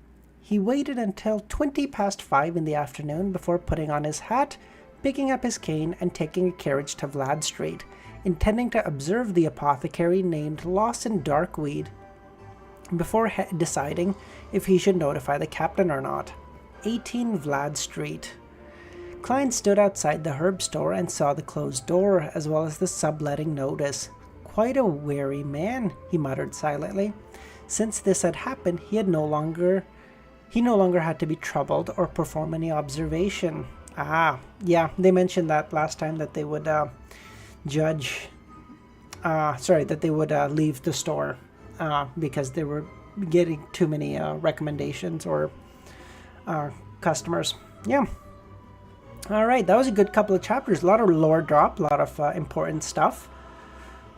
He waited until 5:20 in the afternoon before putting on his hat, picking up his cane, and taking a carriage to Vlad Street, intending to observe the apothecary named Lawson Darkweed, before deciding if he should notify the captain or not. 18 Vlad Street. Klein stood outside the herb store and saw the closed door, as well as the subletting notice. Quite a wary man, he muttered silently. Since this had happened, he no longer had to be troubled or perform any observation. Yeah, they mentioned that last time, that they would leave the store because they were getting too many recommendations or customers. Yeah. All right, that was a good couple of chapters. A lot of lore drop, a lot of important stuff.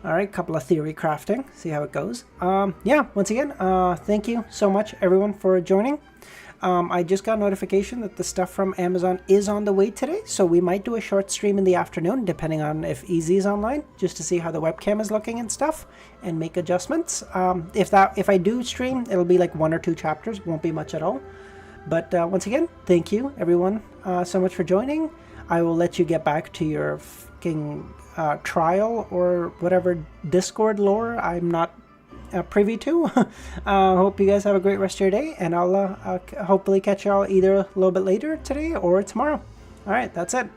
All right, couple of theory crafting. See how it goes. Yeah, once again, thank you so much, everyone, for joining. I just got notification that the stuff from Amazon is on the way today, so we might do a short stream in the afternoon, depending on if Easy is online, just to see how the webcam is looking and stuff, and make adjustments. If I do stream, it'll be like 1 or 2 chapters, won't be much at all. But once again, thank you, everyone, so much for joining. I will let you get back to your fucking trial or whatever Discord lore I'm not privy to. Hope you guys have a great rest of your day, and I'll hopefully catch y'all either a little bit later today or tomorrow. All right, that's it.